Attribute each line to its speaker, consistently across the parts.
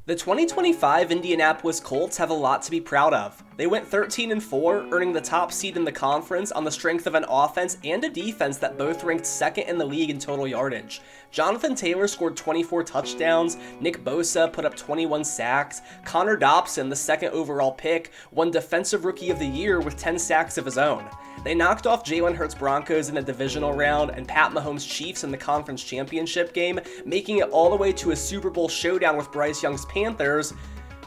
Speaker 1: The 2025 Indianapolis Colts have a lot to be proud of. They went 13-4, earning the top seed in the conference on the strength of an offense and a defense that both ranked second in the league in total yardage. Jonathan Taylor scored 24 touchdowns, Nick Bosa put up 21 sacks, Connor Dobson, the second overall pick, won Defensive Rookie of the Year with 10 sacks of his own. They knocked off Jalen Hurts' Broncos in a divisional round and Pat Mahomes' Chiefs in the conference championship game, making it all the way to a Super Bowl showdown with Bryce Young's Panthers,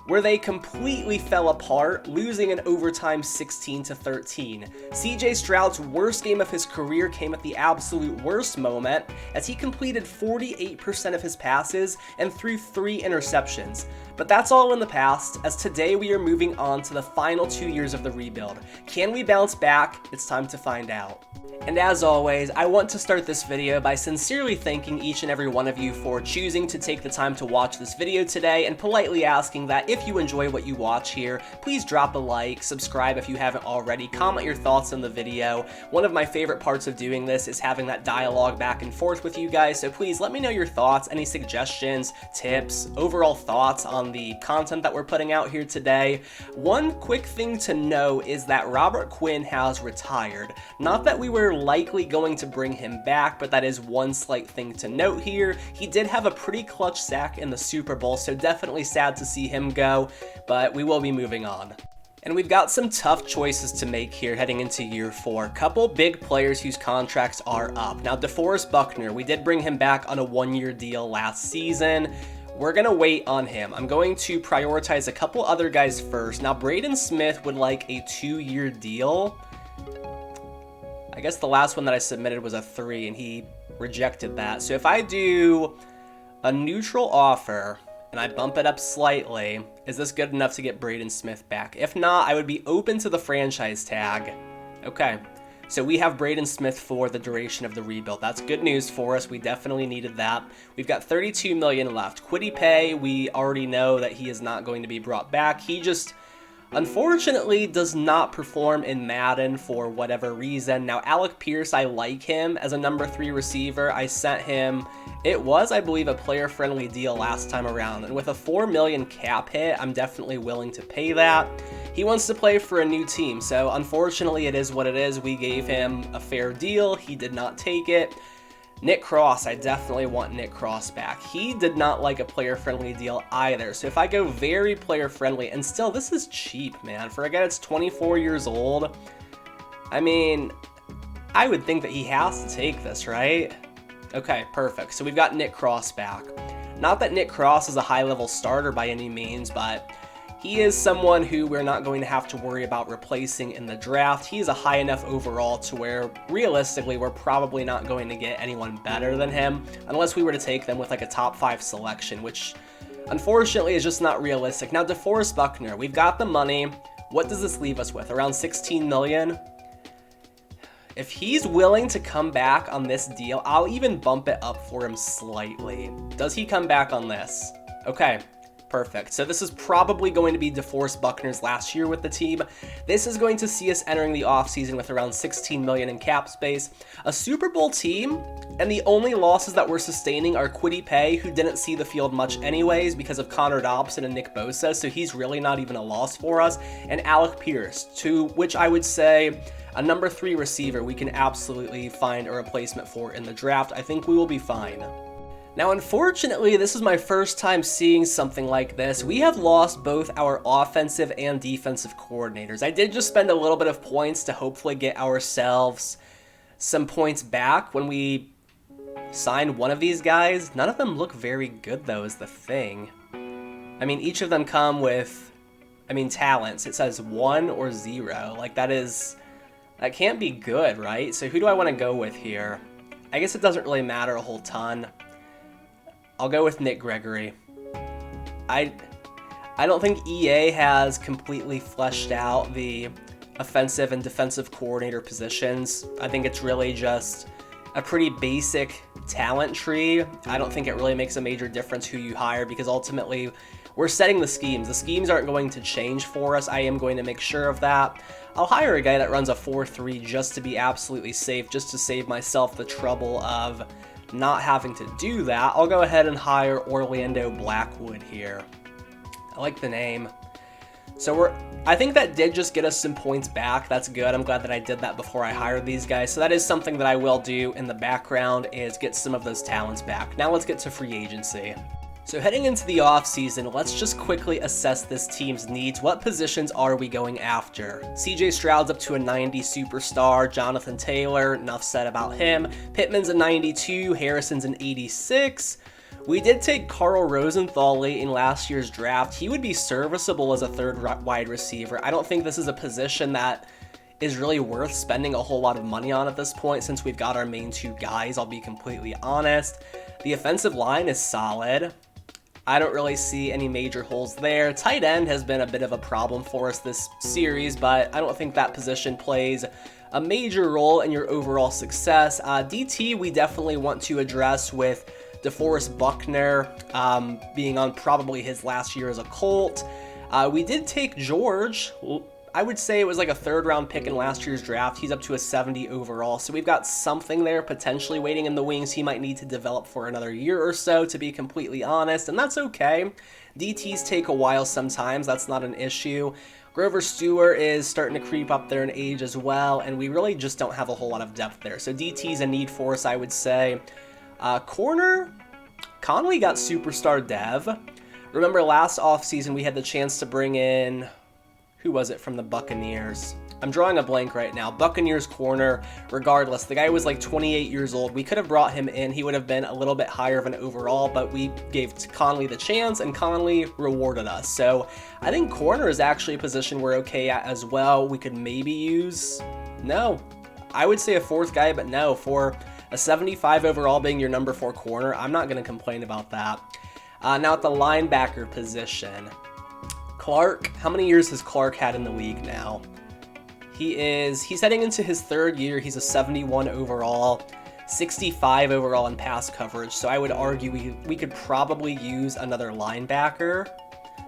Speaker 1: where they completely fell apart, losing in overtime 16-13. CJ Stroud's worst game of his career came at the absolute worst moment, as he completed 48% of his passes and threw 3 interceptions. But that's all in the past, as today we are moving on to the final 2 years of the rebuild. Can we bounce back? It's time to find out. And as always, I want to start this video by sincerely thanking each and every one of you for choosing to take the time to watch this video today, and politely asking that if you enjoy what you watch here, please drop a like, subscribe if you haven't already, comment your thoughts on the video. One of my favorite parts of doing this is having that dialogue back and forth with you guys, so please let me know your thoughts, any suggestions, tips, overall thoughts on the content that we're putting out here today. One quick thing to know is that Robert Quinn has retired. Not that we were likely going to bring him back, but that is one slight thing to note here. He did have a pretty clutch sack in the Super Bowl, so definitely sad to see him go, but we will be moving on. And we've got some tough choices to make here heading into year 4. Couple big players whose contracts are up. Now, DeForest Buckner, we did bring him back on a 1-year deal last season. We're going to wait on him. I'm going to prioritize a couple other guys first. Now, Braden Smith would like a 2-year deal. I guess the last one that I submitted was a 3, and he rejected that. So if I do a neutral offer and I bump it up slightly, is this good enough to get Braden Smith back? If not, I would be open to the franchise tag. Okay, so we have Braden Smith for the duration of the rebuild. That's good news for us. We definitely needed that. We've got $32 million left. Kwity Paye, we already know that he is not going to be brought back. He just unfortunately does not perform in Madden for whatever reason. Now, Alec Pierce, I like him as a number 3 receiver. I sent him, it was, I believe, a player-friendly deal last time around, and with a $4 million cap hit, I'm definitely willing to pay that. He wants to play for a new team, so unfortunately it is what it is. We gave him a fair deal. He did not take it. Nick Cross, I definitely want Nick Cross back. He did not like a player-friendly deal either. So if I go very player-friendly, and still, this is cheap, man. For a guy that's 24 years old, I mean, I would think that he has to take this, right? Okay, perfect. So we've got Nick Cross back. Not that Nick Cross is a high-level starter by any means, but he is someone who we're not going to have to worry about replacing in the draft. He's a high enough overall to where, realistically, we're probably not going to get anyone better than him, unless we were to take them with like a top 5 selection, which unfortunately is just not realistic. Now, DeForest Buckner, we've got the money. What does this leave us with? Around $16 million? If he's willing to come back on this deal, I'll even bump it up for him slightly. Does he come back on this? Okay. Perfect. So this is probably going to be DeForest Buckner's last year with the team. This is going to see us entering the offseason with around $16 million in cap space, a Super Bowl team, and the only losses that we're sustaining are Kwity Paye, who didn't see the field much anyways because of Connor Dobson and Nick Bosa, so he's really not even a loss for us, and Alec Pierce, to which I would say a number 3 receiver we can absolutely find a replacement for in the draft. I think we will be fine. Now, unfortunately, this is my first time seeing something like this. We have lost both our offensive and defensive coordinators. I did just spend a little bit of points to hopefully get ourselves some points back when we signed one of these guys. None of them look very good, though, is the thing. I mean, each of them come with, talents. It says 1 or 0. Like, that can't be good, right? So who do I want to go with here? I guess it doesn't really matter a whole ton. I'll go with Nick Gregory. I don't think EA has completely fleshed out the offensive and defensive coordinator positions. I think it's really just a pretty basic talent tree. I don't think it really makes a major difference who you hire because ultimately we're setting the schemes. The schemes aren't going to change for us. I am going to make sure of that. I'll hire a guy that runs a 4-3 just to be absolutely safe, just to save myself the trouble of not having to do that. I'll go ahead and hire Orlando Blackwood here. I like the name. So I think that did just get us some points back. That's good. I'm glad that I did that before I hired these guys. So that is something that I will do in the background, is get some of those talents back. Now let's get to free agency. So heading into the offseason, let's just quickly assess this team's needs. What positions are we going after? CJ Stroud's up to a 90 superstar. Jonathan Taylor, enough said about him. Pittman's a 92. Harrison's an 86. We did take Carl Rosenthal late in last year's draft. He would be serviceable as a third wide receiver. I don't think this is a position that is really worth spending a whole lot of money on at this point, since we've got our main two guys, I'll be completely honest. The offensive line is solid. I don't really see any major holes there. Tight end has been a bit of a problem for us this series, but I don't think that position plays a major role in your overall success. DT, we definitely want to address with DeForest Buckner being on probably his last year as a Colt. We did take George. I would say it was like a third-round pick in last year's draft. He's up to a 70 overall, so we've got something there potentially waiting in the wings. He might need to develop for another year or so, to be completely honest, and that's okay. DTs take a while sometimes. That's not an issue. Grover Stewart is starting to creep up there in age as well, and we really just don't have a whole lot of depth there. So DT's a need for us, I would say. Corner, Conley got superstar dev. Remember last offseason we had the chance to bring in, who was it from the Buccaneers? I'm drawing a blank right now. Buccaneers corner, regardless, the guy was like 28 years old. We could have brought him in. He would have been a little bit higher of an overall, but we gave Conley the chance, and Conley rewarded us. So I think corner is actually a position we're okay at as well. We could maybe use, no, I would say a fourth guy, but no, for a 75 overall being your number 4 corner, I'm not going to complain about that. Now at the linebacker position, Clark, how many years has Clark had in the league now? He's heading into his 3rd year. He's a 71 overall, 65 overall in pass coverage. So I would argue we could probably use another linebacker.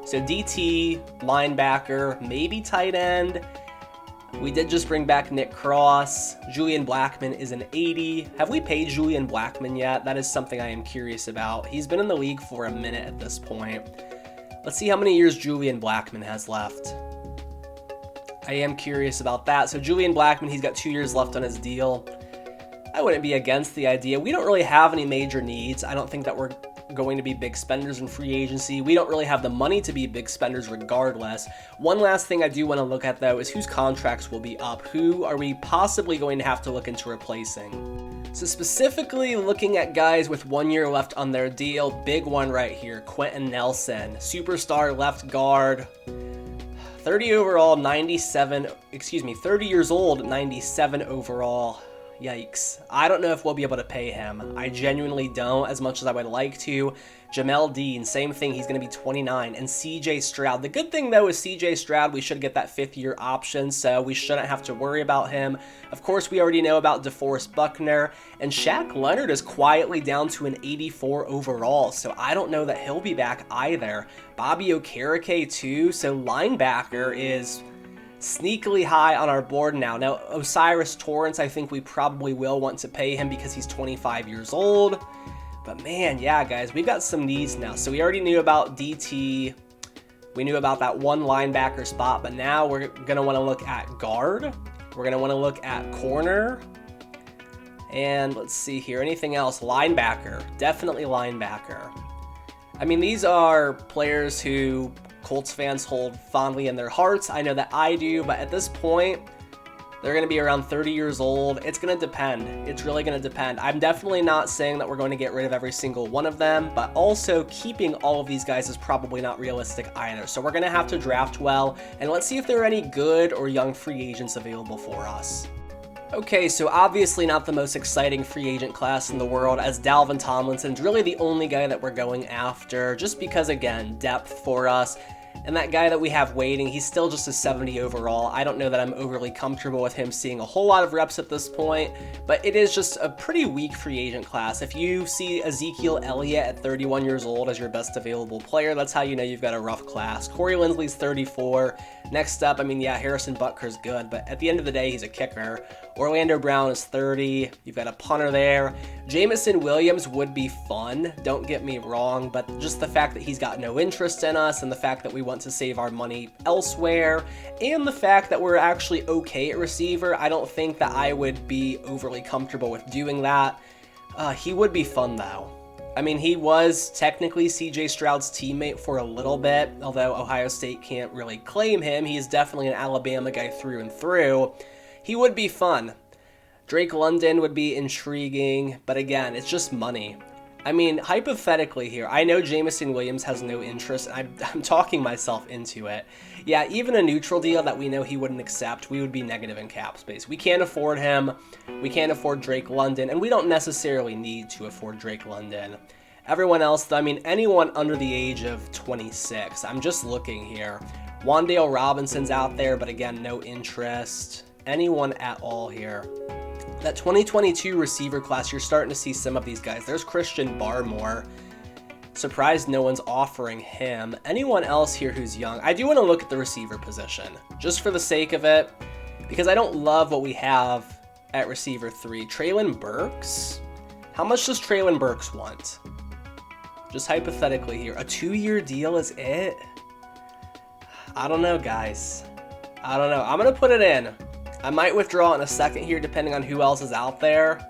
Speaker 1: So DT, linebacker, maybe tight end. We did just bring back Nick Cross. Julian Blackmon is an 80. Have we paid Julian Blackmon yet? That is something I am curious about. He's been in the league for a minute at this point. Let's see how many years Julian Blackmon has left. I am curious about that. So Julian Blackmon, he's got 2 years left on his deal. I wouldn't be against the idea. We don't really have any major needs. I don't think that we're going to be big spenders in free agency. We don't really have the money to be big spenders regardless. One last thing I do want to look at though is whose contracts will be up. Who are we possibly going to have to look into replacing? So specifically looking at guys with 1 year left on their deal, big one right here, Quentin Nelson, superstar left guard, 30 overall, 30 years old, 97 overall. Yikes. I don't know if we'll be able to pay him. I genuinely don't, as much as I would like to. Jamel Dean, same thing, he's going to be 29. And CJ Stroud. The good thing, though, is CJ Stroud, we should get that 5th-year option, so we shouldn't have to worry about him. Of course, we already know about DeForest Buckner. And Shaq Leonard is quietly down to an 84 overall, so I don't know that he'll be back either. Bobby Okereke, too, so linebacker is sneakily high on our board now. Now, Osiris Torrance, I think we probably will want to pay him because he's 25 years old. But man, yeah, guys, we've got some needs now. So we already knew about DT. We knew about that one linebacker spot, but now we're going to want to look at guard. We're going to want to look at corner. And let's see here. Anything else? Linebacker. Definitely linebacker. I mean, these are players who Colts fans hold fondly in their hearts. I know that I do, but at this point, they're going to be around 30 years old. It's going to depend. It's really going to depend. I'm definitely not saying that we're going to get rid of every single one of them, but also keeping all of these guys is probably not realistic either. So we're going to have to draft well, and let's see if there are any good or young free agents available for us. Okay, so obviously not the most exciting free agent class in the world, as Dalvin Tomlinson's really the only guy that we're going after, just because, again, depth for us. And that guy that we have waiting, he's still just a 70 overall. I don't know that I'm overly comfortable with him seeing a whole lot of reps at this point, but it is just a pretty weak free agent class. If you see Ezekiel Elliott at 31 years old as your best available player, that's how you know you've got a rough class. Corey Linsley's 34. Next up, I mean, yeah, Harrison Butker's good, but at the end of the day, he's a kicker. Orlando Brown is 30. You've got a punter there. Jameson Williams would be fun, don't get me wrong, but just the fact that he's got no interest in us and the fact that we want to save our money elsewhere and the fact that we're actually okay at receiver, I don't think that I would be overly comfortable with doing that. He would be fun though. I mean, he was technically CJ Stroud's teammate for a little bit, although Ohio State can't really claim him. He's definitely an Alabama guy through and through. He would be fun. Drake London would be intriguing, but again, it's just money. I mean, hypothetically here, I know Jameson Williams has no interest. I'm talking myself into it. Yeah, even a neutral deal that we know he wouldn't accept, we would be negative in cap space. We can't afford him. We can't afford Drake London, and we don't necessarily need to afford Drake London. Everyone else, I mean, anyone under the age of 26. I'm just looking here. Wan'Dale Robinson's out there, but again, no interest. Anyone at all here. That 2022 receiver class, you're starting to see some of these guys. There's Christian Barmore. Surprised no one's offering him. Anyone else here who's young? I do want to look at the receiver position, just for the sake of it, because I don't love what we have at receiver 3. Treylon Burks? How much does Treylon Burks want? Just hypothetically here. A 2-year deal is it? I don't know, guys. I don't know. I'm going to put it in. I might withdraw in a second here depending on who else is out there.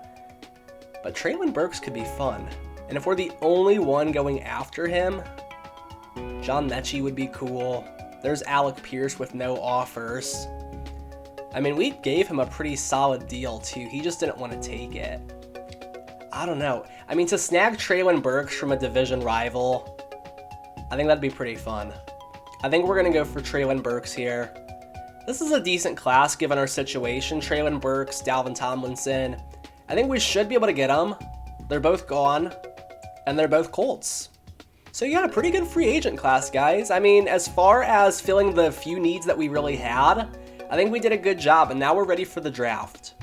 Speaker 1: But Treylon Burks could be fun. And if we're the only one going after him, John Mechie would be cool. There's Alec Pierce with no offers. I mean, we gave him a pretty solid deal too. He just didn't want to take it. I don't know. I mean, to snag Treylon Burks from a division rival, I think that'd be pretty fun. I think we're going to go for Treylon Burks here. This is a decent class given our situation. Treylon Burks, Dalvin Tomlinson. I think we should be able to get them. They're both gone, and they're both Colts. So yeah, pretty good free agent class, guys. I mean, as far as filling the few needs that we really had, I think we did a good job, and now we're ready for the draft.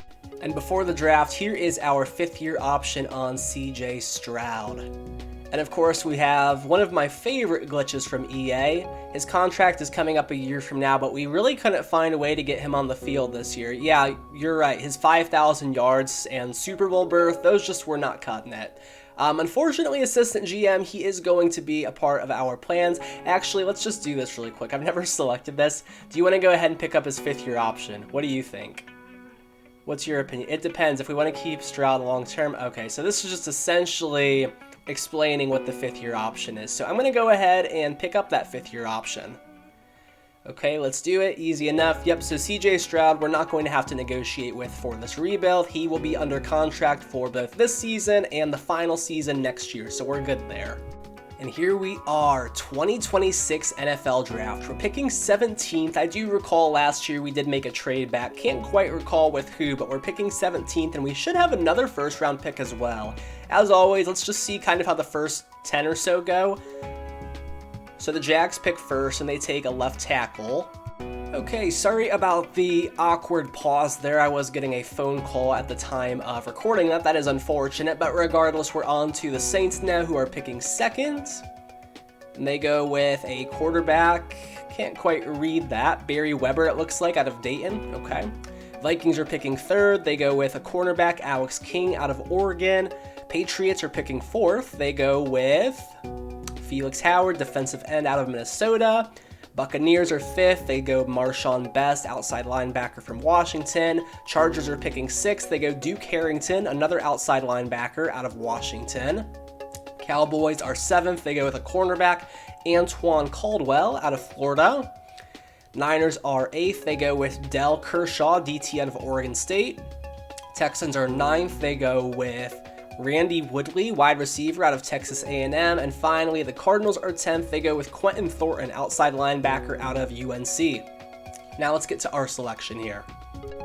Speaker 1: And before the draft, here is our 5th-year option on CJ Stroud. And of course, we have one of my favorite glitches from EA. His contract is coming up a year from now, but we really couldn't find a way to get him on the field this year. Yeah, you're right. His 5,000 yards and Super Bowl berth, those just were not cutting it. Unfortunately, Assistant GM, he is going to be a part of our plans. Actually, let's just do this really quick. I've never selected this. Do you want to go ahead and pick up his 5th-year option? What do you think? What's your opinion? It depends. If we want to keep Stroud long-term, okay. So this is just essentially explaining what the 5th-year option is. So I'm going to go ahead and pick up that 5th-year option. Okay, let's do it. Easy enough. Yep, so CJ Stroud, we're not going to have to negotiate with for this rebuild. He will be under contract for both this season and the final season next year, so we're good there. And here we are, 2026 NFL Draft. We're picking 17th. I do recall last year we did make a trade back. Can't quite recall with who, but we're picking 17th, and we should have another first-round pick as well. As always, let's just see kind of how the first 10 or so go. So the Jags pick first, and they take a left tackle. Okay, sorry about the awkward pause there. I was getting a phone call at the time of recording that. That is unfortunate, but regardless, we're on to the Saints now, who are picking second. And they go with a quarterback. Can't quite read that. Barry Weber, it looks like, out of Dayton. Okay. Vikings are picking third. They go with a cornerback, Alex King, out of Oregon. Patriots are picking fourth. They go with Felix Howard, defensive end, out of Minnesota. Buccaneers are fifth. They go Marshawn Best, outside linebacker from Washington. Chargers are picking sixth. They go Duke Harrington, another outside linebacker out of Washington. Cowboys are seventh. They go with a cornerback, Antoine Caldwell, out of Florida. Niners are eighth. They go with Del Kershaw, DT out of Oregon State. Texans are ninth. They go with Randy Woodley, wide receiver out of Texas A&M. And finally, the Cardinals are 10th. They go with Quentin Thornton, outside linebacker out of UNC. Now let's get to our selection here.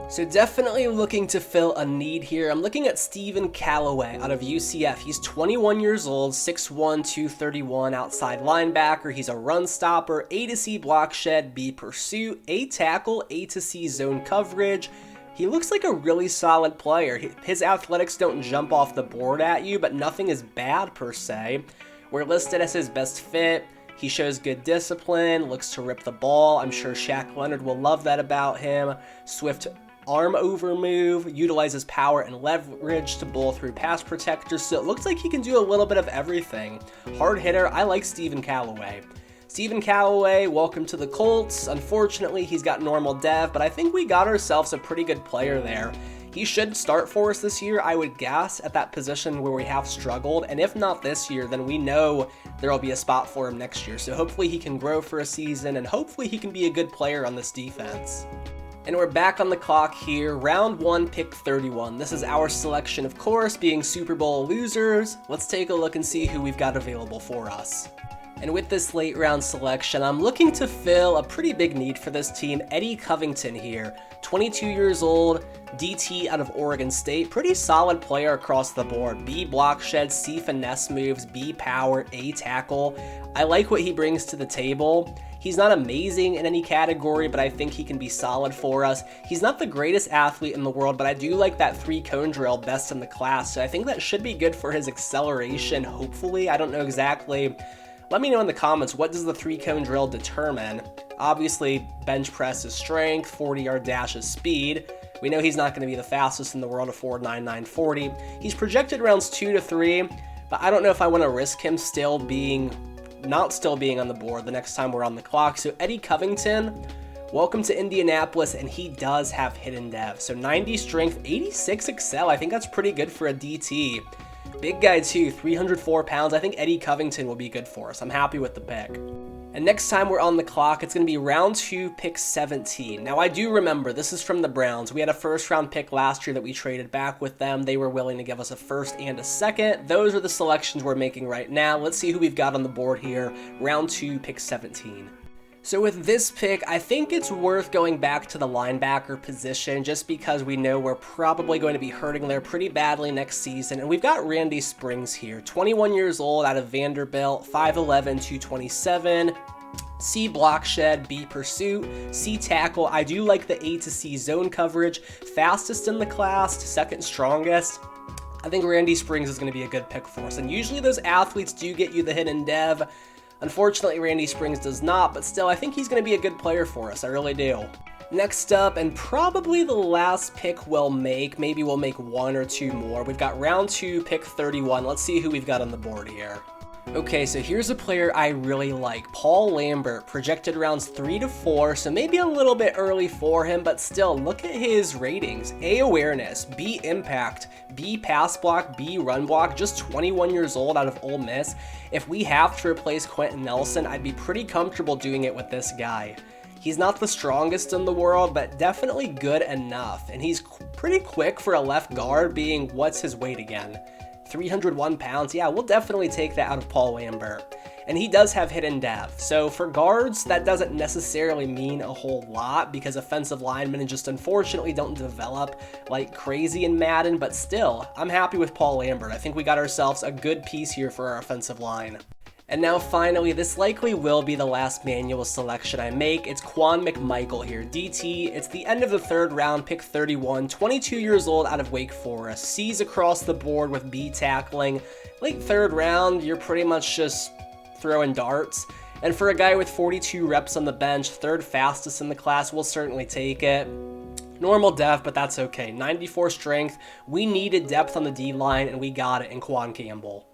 Speaker 1: So definitely looking to fill a need here. I'm looking at Stephen Callaway out of UCF. He's 21 years old, 6'1", 231, outside linebacker. He's a run stopper, A to C block shed, B pursuit, A tackle, A to C zone coverage. He looks like a really solid player. His athletics don't jump off the board at you, but nothing is bad per se. We're listed as his best fit. He shows good discipline, looks to rip the ball. I'm sure Shaq Leonard will love that about him. Swift arm over move, utilizes power and leverage to bowl through pass protectors, so it looks like he can do a little bit of everything. Hard hitter, I like Stephen Callaway. Stephen Callaway, welcome to the Colts. Unfortunately, he's got normal dev, but I think we got ourselves a pretty good player there. He should start for us this year, I would guess, at that position where we have struggled, and if not this year, then we know there will be a spot for him next year, so hopefully he can grow for a season, and hopefully he can be a good player on this defense. And we're back on the clock here, round 1, pick 31. This is our selection, of course, being Super Bowl losers. Let's take a look and see who we've got available for us. And with this late round selection, I'm looking to fill a pretty big need for this team. Eddie Covington here, 22 years old, DT out of Oregon State. Pretty solid player across the board. B block shed, C finesse moves, B power, A tackle. I like what he brings to the table. He's not amazing in any category, but I think he can be solid for us. He's not the greatest athlete in the world, but I do like that 3-cone drill, best in the class. So I think that should be good for his acceleration, hopefully. I don't know exactly. Let me know in the comments, what does the 3-cone drill determine? Obviously, bench press is strength, 40-yard dash is speed. We know he's not going to be the fastest in the world, a 4.99 40. He's projected rounds 2 to 3, but I don't know if I want to risk him not still being on the board the next time we're on the clock. So Eddie Covington, welcome to Indianapolis, and he does have hidden dev. So 90 strength, 86 excel. I think that's pretty good for a DT. Big guy too, 304 pounds. I think Eddie Covington will be good for us. I'm happy with the pick. And next time we're on the clock, it's going to be round 2, pick 17. Now I do remember, this is from the Browns. We had a first round pick last year that we traded back with them. They were willing to give us a first and a second. Those are the selections we're making right now. Let's see who we've got on the board here. Round 2, pick 17. So with this pick, I think it's worth going back to the linebacker position just because we know we're probably going to be hurting there pretty badly next season. And we've got Randy Springs here, 21 years old, out of Vanderbilt, 5'11", 227. C block shed, B pursuit, C tackle. I do like the A to C zone coverage. Fastest in the class, second strongest. I think Randy Springs is going to be a good pick for us. And usually those athletes do get you the hidden dev. Unfortunately, Randy Springs does not, but still, I think he's going to be a good player for us. I really do. Next up, and probably the last pick we'll make, maybe we'll make 1 or 2 more. We've got round 2, pick 31. Let's see who we've got on the board here. Okay, so here's a player I really like, Paul Lambert, projected rounds 3 to 4, so maybe a little bit early for him, but still, look at his ratings. A awareness, B impact, B pass block, B run block, just 21 years old out of Ole Miss. If we have to replace Quentin Nelson, I'd be pretty comfortable doing it with this guy. He's not the strongest in the world, but definitely good enough, and he's pretty quick for a left guard, being, what's his weight again? 301 pounds. Yeah, we'll definitely take that out of Paul Lambert. And he does have hidden dev. So for guards, that doesn't necessarily mean a whole lot because offensive linemen just unfortunately don't develop like crazy in Madden, but still, I'm happy with Paul Lambert. I think we got ourselves a good piece here for our offensive line. And now finally, this likely will be the last manual selection I make. It's Quan McMichael here, DT. It's the end of the 3rd round, pick 31, 22 years old out of Wake Forest. C's across the board with B tackling. Late 3rd round, you're pretty much just throwing darts. And for a guy with 42 reps on the bench, 3rd fastest in the class, we'll certainly take it. Normal depth, but that's okay. 94 strength. We needed depth on the D-line, and we got it in Quan Campbell.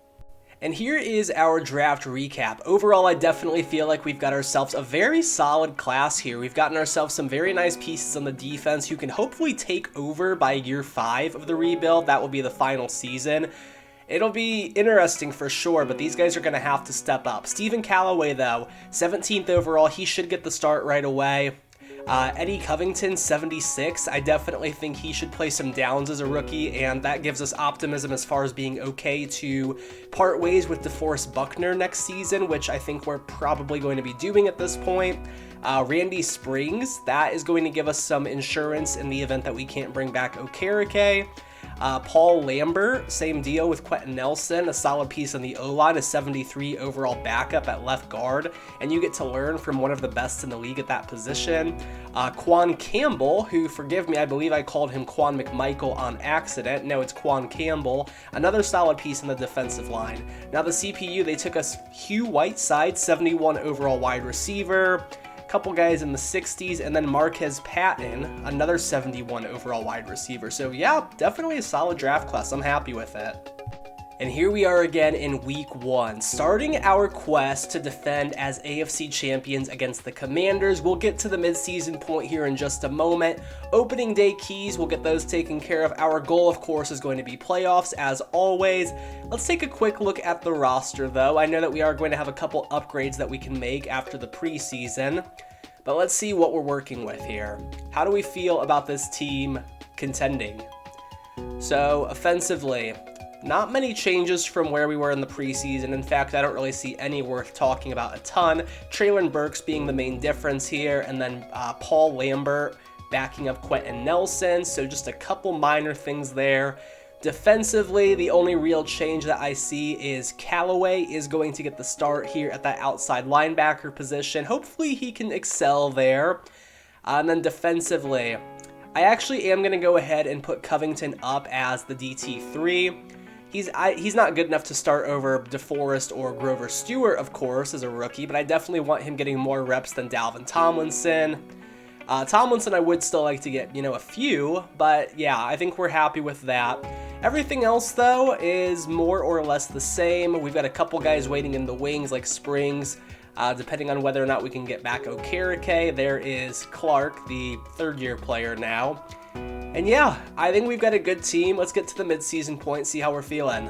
Speaker 1: And here is our draft recap. Overall, I definitely feel like we've got ourselves a very solid class here. We've gotten ourselves some very nice pieces on the defense who can hopefully take over by year 5 of the rebuild. That will be the final season. It'll be interesting for sure, but these guys are going to have to step up. Stephen Callaway, though, 17th overall. He should get the start right away. Eddie Covington, 76. I definitely think he should play some downs as a rookie, and that gives us optimism as far as being okay to part ways with DeForest Buckner next season, which I think we're probably going to be doing at this point. Randy Springs, that is going to give us some insurance in the event that we can't bring back Okereke. Paul Lambert, same deal with Quentin Nelson, a solid piece on the O-line, a 73 overall backup at left guard, and you get to learn from one of the best in the league at that position. Quan Campbell, who, forgive me, I believe I called him Quan McMichael on accident. No, it's Quan Campbell, another solid piece in the defensive line. Now the CPU, they took us Hugh Whiteside, 71 overall wide receiver, couple guys in the 60s, and then Marquez Patton, another 71 overall wide receiver. So yeah, definitely a solid draft class. I'm happy with it. And here we are again in week 1, starting our quest to defend as AFC champions against the Commanders. We'll get to the midseason point here in just a moment. Opening day keys, we'll get those taken care of. Our goal, of course, is going to be playoffs as always. Let's take a quick look at the roster though. I know that we are going to have a couple upgrades that we can make after the preseason, but let's see what we're working with here. How do we feel about this team contending? So offensively, not many changes from where we were in the preseason. In fact, I don't really see any worth talking about a ton. Traylon Burks being the main difference here, and then Paul Lambert backing up Quentin Nelson. So just a couple minor things there. Defensively, the only real change that I see is Callaway is going to get the start here at that outside linebacker position. Hopefully he can excel there. And then defensively, I actually am going to go ahead and put Covington up as the DT3. He's not good enough to start over DeForest or Grover Stewart, of course, as a rookie, but I definitely want him getting more reps than Dalvin Tomlinson. Tomlinson, I would still like to get, a few, but yeah, I think we're happy with that. Everything else, though, is more or less the same. We've got a couple guys waiting in the wings, like Springs, depending on whether or not we can get back Okereke. There is Clark, the third-year player now. And yeah, I think we've got a good team. Let's get to the midseason point, see how we're feeling.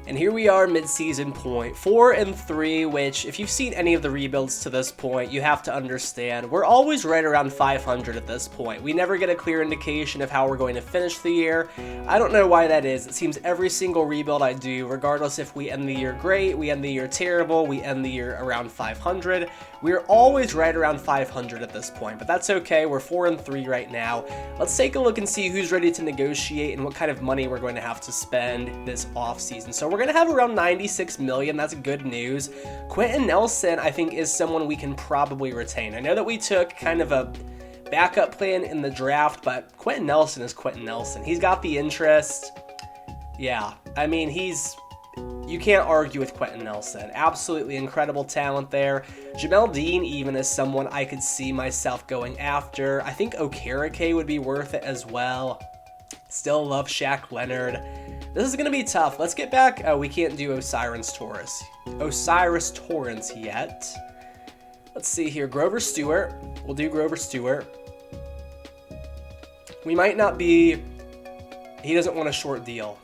Speaker 1: And here we are, midseason point, 4-3, which, if you've seen any of the rebuilds to this point, you have to understand, we're always right around 500 at this point. We never get a clear indication of how we're going to finish the year. I don't know why that is. It seems every single rebuild I do, regardless if we end the year great, we end the year terrible, we end the year around 500, we're always right around 500 at this point, but that's okay. We're 4-3 right now. Let's take a look and see who's ready to negotiate and what kind of money we're going to have to spend this offseason. So we're going to have around $96 million. That's good news. Quentin Nelson, I think, is someone we can probably retain. I know that we took kind of a backup plan in the draft, but Quentin Nelson is Quentin Nelson. He's got the interest. Yeah, I mean, you can't argue with Quentin Nelson. Absolutely incredible talent there. Jamel Dean even is someone I could see myself going after. I think Okereke would be worth it as well. Still love Shaq Leonard. This is going to be tough. Let's get back. We can't do Osiris Torrance yet. Let's see here. Grover Stewart. We'll do Grover Stewart. We might not be... He doesn't want a short deal.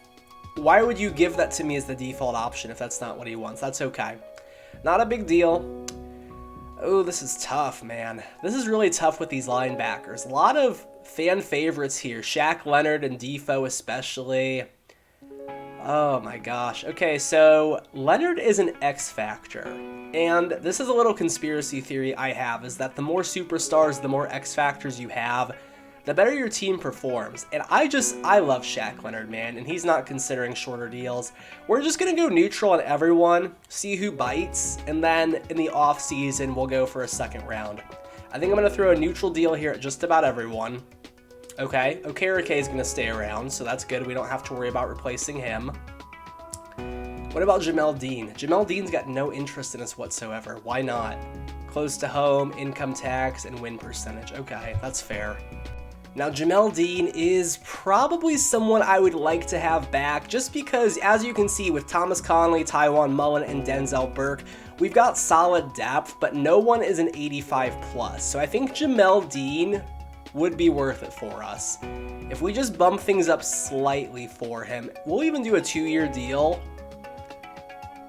Speaker 1: Why would you give that to me as the default option if that's not what he wants? That's okay. Not a big deal. Oh, this is tough, man. This is really tough with these linebackers. A lot of fan favorites here. Shaq Leonard and Defoe especially. Oh my gosh. Okay, so Leonard is an X factor. And this is a little conspiracy theory I have, is that the more superstars, the more X factors you have, the better your team performs. And I love Shaq Leonard, man, and he's not considering shorter deals. We're just going to go neutral on everyone, see who bites, and then in the offseason, we'll go for a second round. I think I'm going to throw a neutral deal here at just about everyone. Okay, Okereke is going to stay around, so that's good. We don't have to worry about replacing him. What about Jamel Dean? Jamel Dean's got no interest in us whatsoever. Why not? Close to home, income tax, and win percentage. Okay, that's fair. Now, Jamel Dean is probably someone I would like to have back, just because, as you can see, with Thomas Conley, Tywan Mullen, and Denzel Burke, we've got solid depth, but no one is an 85 plus. So I think Jamel Dean would be worth it for us. If we just bump things up slightly for him, we'll even do a 2-year deal.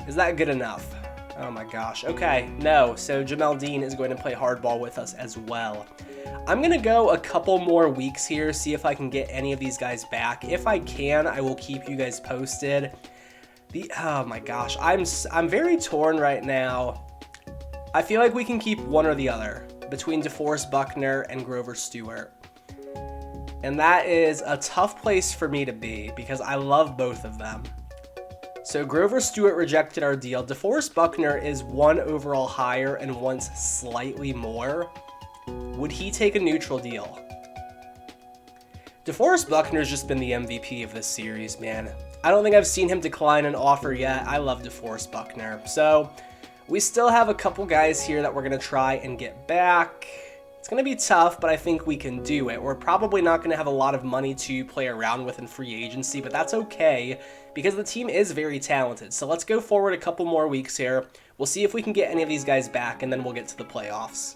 Speaker 1: Is that good enough? Oh my gosh. Okay, no. So Jamel Dean is going to play hardball with us as well. I'm going to go a couple more weeks here, see if I can get any of these guys back. If I can, I will keep you guys posted. Oh my gosh. I'm very torn right now. I feel like we can keep one or the other between DeForest Buckner and Grover Stewart. And that is a tough place for me to be because I love both of them. So Grover Stewart rejected our deal. DeForest Buckner is 1 overall higher and wants slightly more. Would he take a neutral deal? DeForest Buckner's just been the MVP of this series, man. I don't think I've seen him decline an offer yet. I love DeForest Buckner. So we still have a couple guys here that we're going to try and get back. It's going to be tough, but I think we can do it. We're probably not going to have a lot of money to play around with in free agency, but that's okay because the team is very talented. So let's go forward a couple more weeks here. We'll see if we can get any of these guys back, and then we'll get to the playoffs.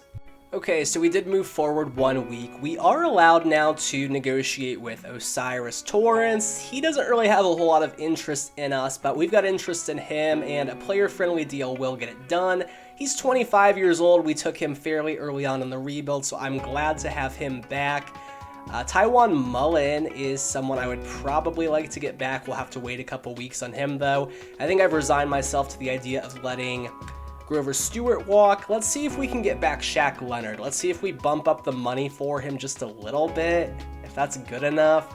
Speaker 1: Okay, so we did move forward 1 week. We are allowed now to negotiate with Osiris Torrance. He doesn't really have a whole lot of interest in us, but we've got interest in him, and a player-friendly deal will get it done. He's 25 years old. We took him fairly early on in the rebuild, so I'm glad to have him back. Taiwan Mullen is someone I would probably like to get back. We'll have to wait a couple weeks on him, though. I think I've resigned myself to the idea of letting Grover Stewart walk. Let's see if we can get back Shaq Leonard. Let's see if we bump up the money for him just a little bit, if that's good enough.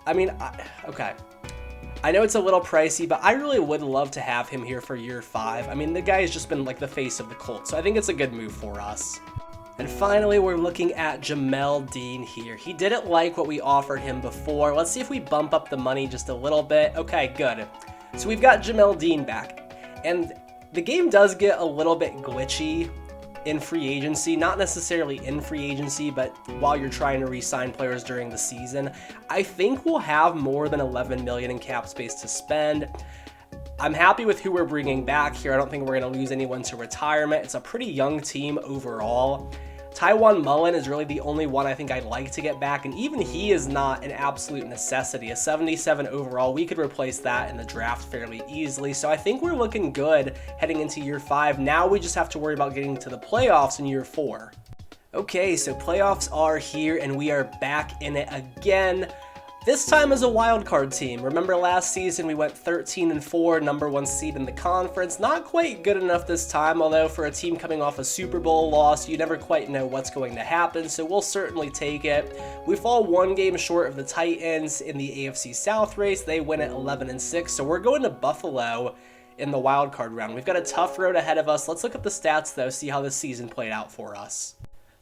Speaker 1: I mean, okay. I know it's a little pricey, but I really would love to have him here for year 5. I mean, the guy has just been like the face of the Colts, so I think it's a good move for us. And finally, we're looking at Jamel Dean here. He didn't like what we offered him before. Let's see if we bump up the money just a little bit. Okay, good. So we've got Jamel Dean back. And the game does get a little bit glitchy in free agency, not necessarily in free agency, but while you're trying to re-sign players during the season. I think we'll have more than $11 million in cap space to spend. I'm happy with who we're bringing back here. I don't think we're going to lose anyone to retirement. It's a pretty young team overall. Taiwan Mullen is really the only one I think I'd like to get back, and even he is not an absolute necessity. A 77 overall, we could replace that in the draft fairly easily, so I think we're looking good heading into year 5. Now we just have to worry about getting to the playoffs in year 4. Okay, so playoffs are here, and we are back in it again. This time as a wild card team. Remember last season we went 13-4, number 1 seed in the conference. Not quite good enough this time, although for a team coming off a Super Bowl loss, you never quite know what's going to happen, so we'll certainly take it. We fall 1 game short of the Titans in the AFC South race. They win at 11-6, so we're going to Buffalo in the wild card round. We've got a tough road ahead of us. Let's look at the stats though, see how this season played out for us.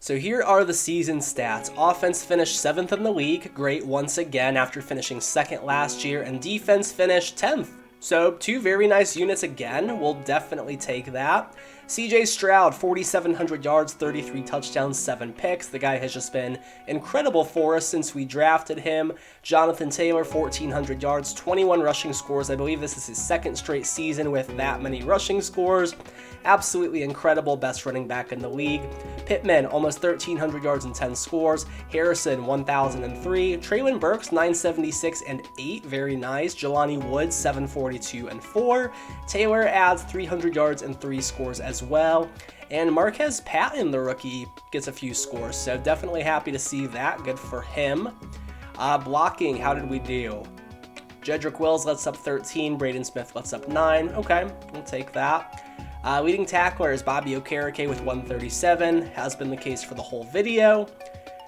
Speaker 1: So here are the season stats. Offense finished 7th in the league, great once again after finishing 2nd last year, and defense finished 10th. So 2 very nice units again, we'll definitely take that. CJ Stroud, 4,700 yards, 33 touchdowns, 7 picks. The guy has just been incredible for us since we drafted him. Jonathan Taylor, 1,400 yards, 21 rushing scores. I believe this is his 2nd straight season with that many rushing scores. Absolutely incredible, best running back in the league. Pittman, almost 1,300 yards and 10 scores. Harrison, 1,003. Traylon Burks, 976 and 8, very nice. Jelani Woods, 742 and 4. Taylor adds 300 yards and 3 scores as well. And Marquez Patton, the rookie, gets a few scores, so definitely happy to see that. Good for him. Blocking, how did we do? Jedrick Wills lets up 13. Braden Smith lets up 9. Okay, we'll take that. Leading tackler is Bobby Okereke with 137, has been the case for the whole video.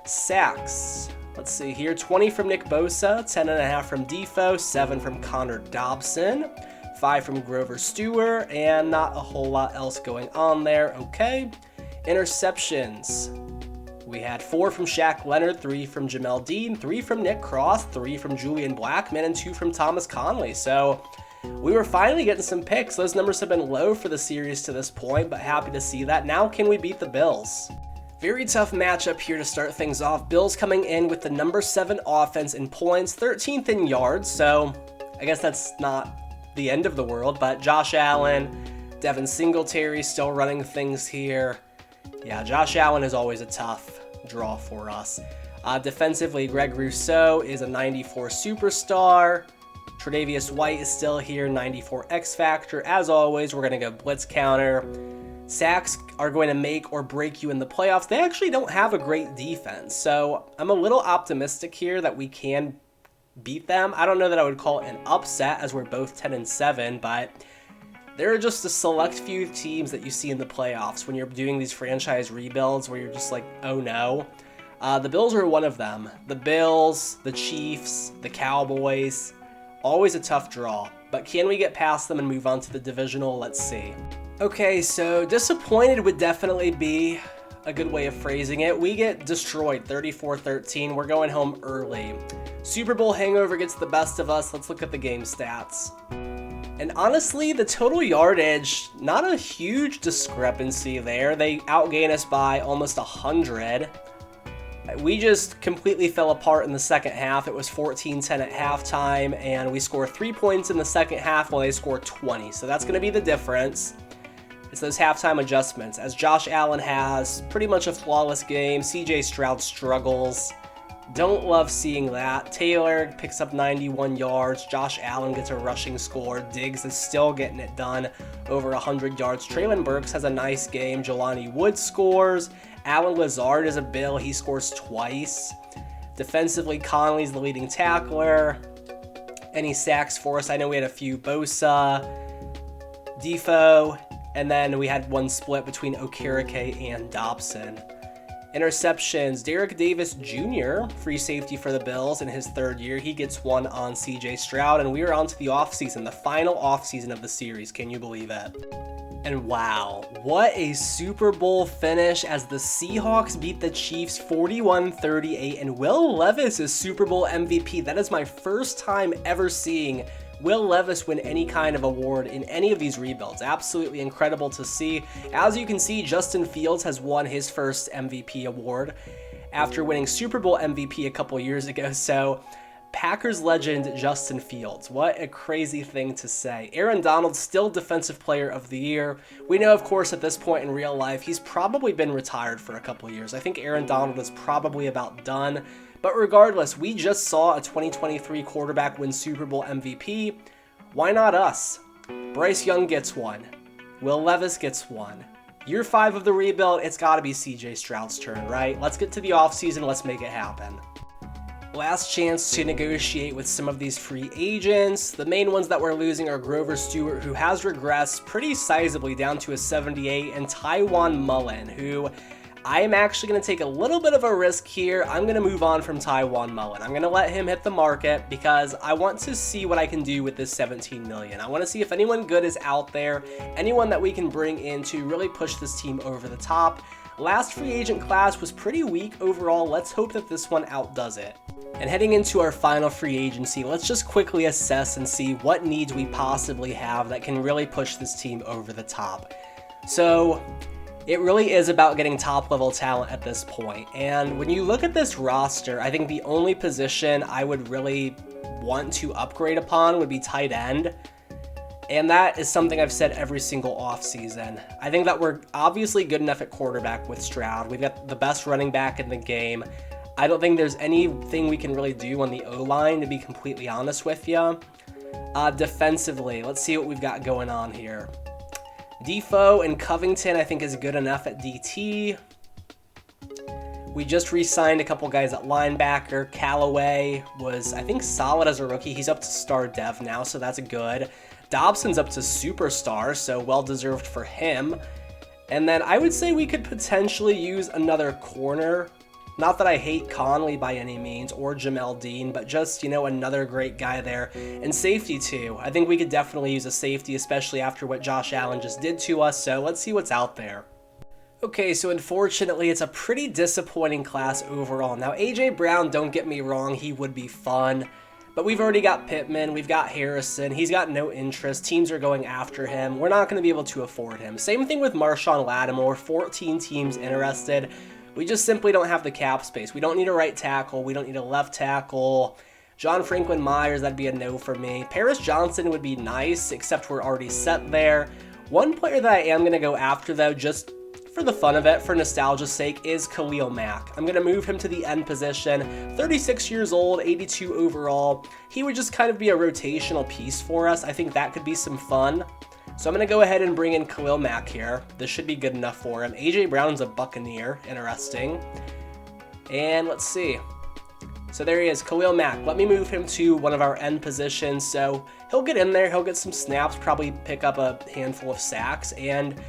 Speaker 1: Sacks, let's see here, 20 from Nick Bosa, 10.5 from Defoe, 7 from Connor Dobson, 5 from Grover Stewart, and not a whole lot else going on there. Okay, interceptions. We had 4 from Shaq Leonard, 3 from Jamel Dean, 3 from Nick Cross, 3 from Julian Blackman, and 2 from Thomas Conley. So we were finally getting some picks. Those numbers have been low for the series to this point, but happy to see that. Now can we beat the Bills? Very tough matchup here to start things off. Bills coming in with the number 7 offense in points, 13th in yards, so I guess that's not the end of the world, but Josh Allen, Devin Singletary still running things here. Yeah, Josh Allen is always a tough draw for us. Defensively, Greg Rousseau is a 94 superstar. Tre'Davious White is still here, 94 X Factor. As always, we're going to go blitz counter. Sacks are going to make or break you in the playoffs. They actually don't have a great defense, so I'm a little optimistic here that we can beat them. I don't know that I would call it an upset as we're both 10-7, but there are just a select few teams that you see in the playoffs when you're doing these franchise rebuilds where you're just like, oh no. The Bills are one of them. The Bills, the Chiefs, the Cowboys, always a tough draw. But can we get past them and move on to the divisional? Let's see. Okay, so disappointed would definitely be a good way of phrasing it. We get destroyed 34-13. We're going home early. Super Bowl hangover gets the best of us. Let's look at the game stats. And honestly, the total yardage, not a huge discrepancy there. They outgain us by almost 100. We just completely fell apart in the second half. It was 14-10 at halftime, and we score 3 points in the second half while they score 20. So that's going to be the difference. It's those halftime adjustments. As Josh Allen has pretty much a flawless game, CJ Stroud struggles. Don't love seeing that. Taylor picks up 91 yards. Josh Allen gets a rushing score. Diggs is still getting it done, over 100 yards. Traylon Burks has a nice game. Jelani Woods scores. Alan Lazard is a Bill. He scores twice. Defensively, Conley's the leading tackler. Any sacks for us? I know we had a few. Bosa, Defoe, and then we had one split between Okereke and Dobson. Interceptions, Derek Davis Jr., free safety for the Bills in his third year. He gets one on CJ Stroud, and we are on to the offseason, the final offseason of the series. Can you believe it? And wow, what a Super Bowl finish as the Seahawks beat the Chiefs 41-38, and Will Levis is Super Bowl MVP. That is my first time ever seeing Will Levis win any kind of award in any of these rebuilds. Absolutely incredible to see. As you can see, Justin Fields has won his first MVP award after winning Super Bowl MVP a couple years ago. So Packers legend Justin Fields. What a crazy thing to say. Aaron Donald still Defensive Player of the Year. We know, of course, at this point in real life, he's probably been retired for a couple years. I think Aaron Donald is probably about done. But regardless, we just saw a 2023 quarterback win Super Bowl MVP. Why not us? Bryce Young gets one. Will Levis gets one. Year 5 of the rebuild, it's got to be CJ Stroud's turn, right? Let's get to the offseason. Let's make it happen. Last chance to negotiate with some of these free agents. The main ones that we're losing are Grover Stewart, who has regressed pretty sizably down to a 78, and Tywan Mullen, who I am actually going to take a little bit of a risk here. I'm going to move on from Tywan Mullen. I'm going to let him hit the market because I want to see what I can do with this $17 million. I want to see if anyone good is out there, anyone that we can bring in to really push this team over the top. Last free agent class was pretty weak overall. Let's hope that this one outdoes it. And heading into our final free agency, let's just quickly assess and see what needs we possibly have that can really push this team over the top. So it really is about getting top-level talent at this point. And when you look at this roster, I think the only position I would really want to upgrade upon would be tight end. And that is something I've said every single offseason. I think that we're obviously good enough at quarterback with Stroud. We've got the best running back in the game. I don't think there's anything we can really do on the O-line, to be completely honest with you. Defensively, let's see what we've got going on here. Defoe and Covington, I think, is good enough at DT. We just re-signed a couple guys at linebacker. Callaway was, I think, solid as a rookie. He's up to star dev now, so that's good. Dobson's up to superstar, so well-deserved for him. And then I would say we could potentially use another corner. Not that I hate Conley by any means, or Jamel Dean, but just, another great guy there. And safety too. I think we could definitely use a safety, especially after what Josh Allen just did to us, so let's see what's out there. Okay, so unfortunately, it's a pretty disappointing class overall. Now, A.J. Brown, don't get me wrong, he would be fun. But we've already got Pittman, we've got Harrison, he's got no interest, teams are going after him, we're not going to be able to afford him. Same thing with Marshawn Lattimore, 14 teams interested. We just simply don't have the cap space. We don't need a right tackle. We don't need a left tackle. John Franklin Myers, that'd be a no for me. Paris Johnson would be nice, except we're already set there. One player that I am going to go after, though, just for the fun of it, for nostalgia's sake, is Khalil Mack. I'm going to move him to the end position. 36 years old, 82 overall. He would just kind of be a rotational piece for us. I think that could be some fun. So I'm going to go ahead and bring in Khalil Mack here. This should be good enough for him. A.J. Brown's a Buccaneer. Interesting. And let's see. So there he is, Khalil Mack. Let me move him to one of our end positions. So he'll get in there. He'll get some snaps, probably pick up a handful of sacks. And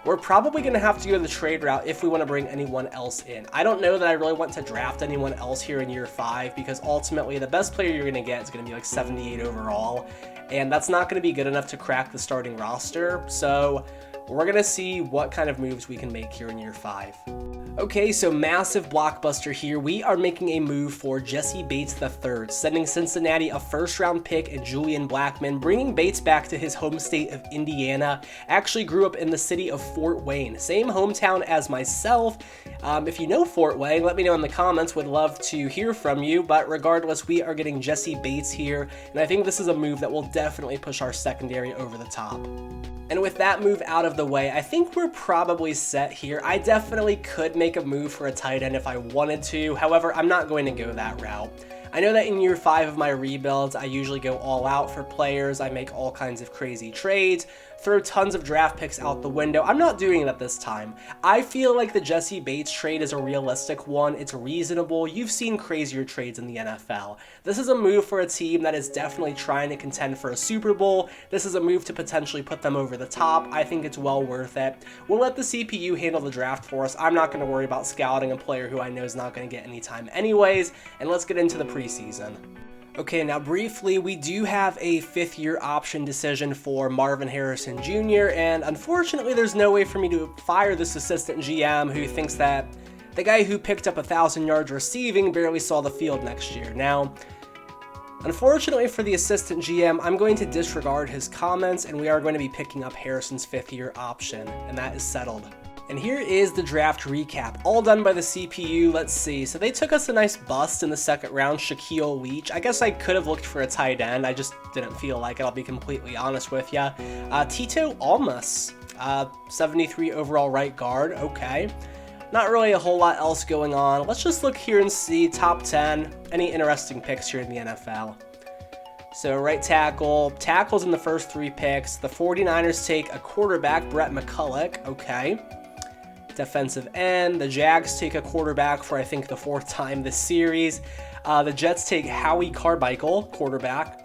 Speaker 1: we're probably going to have to go the trade route if we want to bring anyone else in. I don't know that I really want to draft anyone else here in year 5 because ultimately the best player you're going to get is going to be like 78 overall. And that's not going to be good enough to crack the starting roster. So we're going to see what kind of moves we can make here in year 5. Okay, so massive blockbuster here. We are making a move for Jesse Bates III, sending Cincinnati a first-round pick and Julian Blackmon, bringing Bates back to his home state of Indiana. Actually grew up in the city of Fort Wayne, same hometown as myself. If you know Fort Wayne, let me know in the comments. Would love to hear from you, but regardless, we are getting Jesse Bates here, and I think this is a move that will definitely push our secondary over the top. And with that move out of the way, I think we're probably set here. I definitely could make a move for a tight end if I wanted to. However, I'm not going to go that route. I know that in year 5 of my rebuilds, I usually go all out for players. I make all kinds of crazy trades, throw tons of draft picks out the window. I'm not doing that this time. I feel like the Jesse Bates trade is a realistic one. It's reasonable. You've seen crazier trades in the NFL. This is a move for a team that is definitely trying to contend for a Super Bowl. This is a move to potentially put them over the top. I think it's well worth it. We'll let the CPU handle the draft for us. I'm not going to worry about scouting a player who I know is not going to get any time anyways. And let's get into the preseason. Okay, now briefly, we do have a 5th-year option decision for Marvin Harrison Jr., and unfortunately, there's no way for me to fire this assistant GM who thinks that the guy who picked up 1,000 yards receiving barely saw the field next year. Now, unfortunately for the assistant GM, I'm going to disregard his comments, and we are going to be picking up Harrison's 5th-year option, and that is settled. And here is the draft recap, all done by the CPU. Let's see. So they took us a nice bust in the 2nd round, Shaquille Leach. I guess I could have looked for a tight end. I just didn't feel like it, I'll be completely honest with you. Tito Almas, 73 overall right guard. Okay. Not really a whole lot else going on. Let's just look here and see top 10. Any interesting picks here in the NFL? So right tackle, tackles in the first 3 picks. The 49ers take a quarterback, Brett McCulloch. Okay. Defensive end. The Jags take a quarterback for I think the 4th time this series. The Jets take Howie Carmichael, quarterback.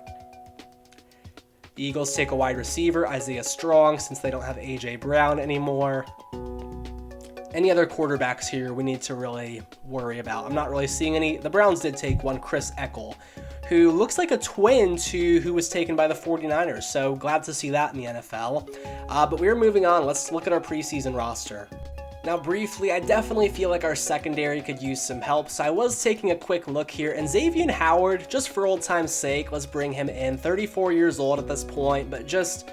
Speaker 1: The Eagles take a wide receiver, Isaiah Strong, since they don't have A.J. Brown anymore. Any other quarterbacks here we need to really worry about? I'm not really seeing any. The Browns did take one, Chris Eckel, who looks like a twin to who was taken by the 49ers, so glad to see that in the NFL. But we're moving on. Let's look at our preseason roster. Now briefly, I definitely feel like our secondary could use some help, so I was taking a quick look here, and Xavier Howard, just for old time's sake, let's bring him in. 34 years old at this point, but just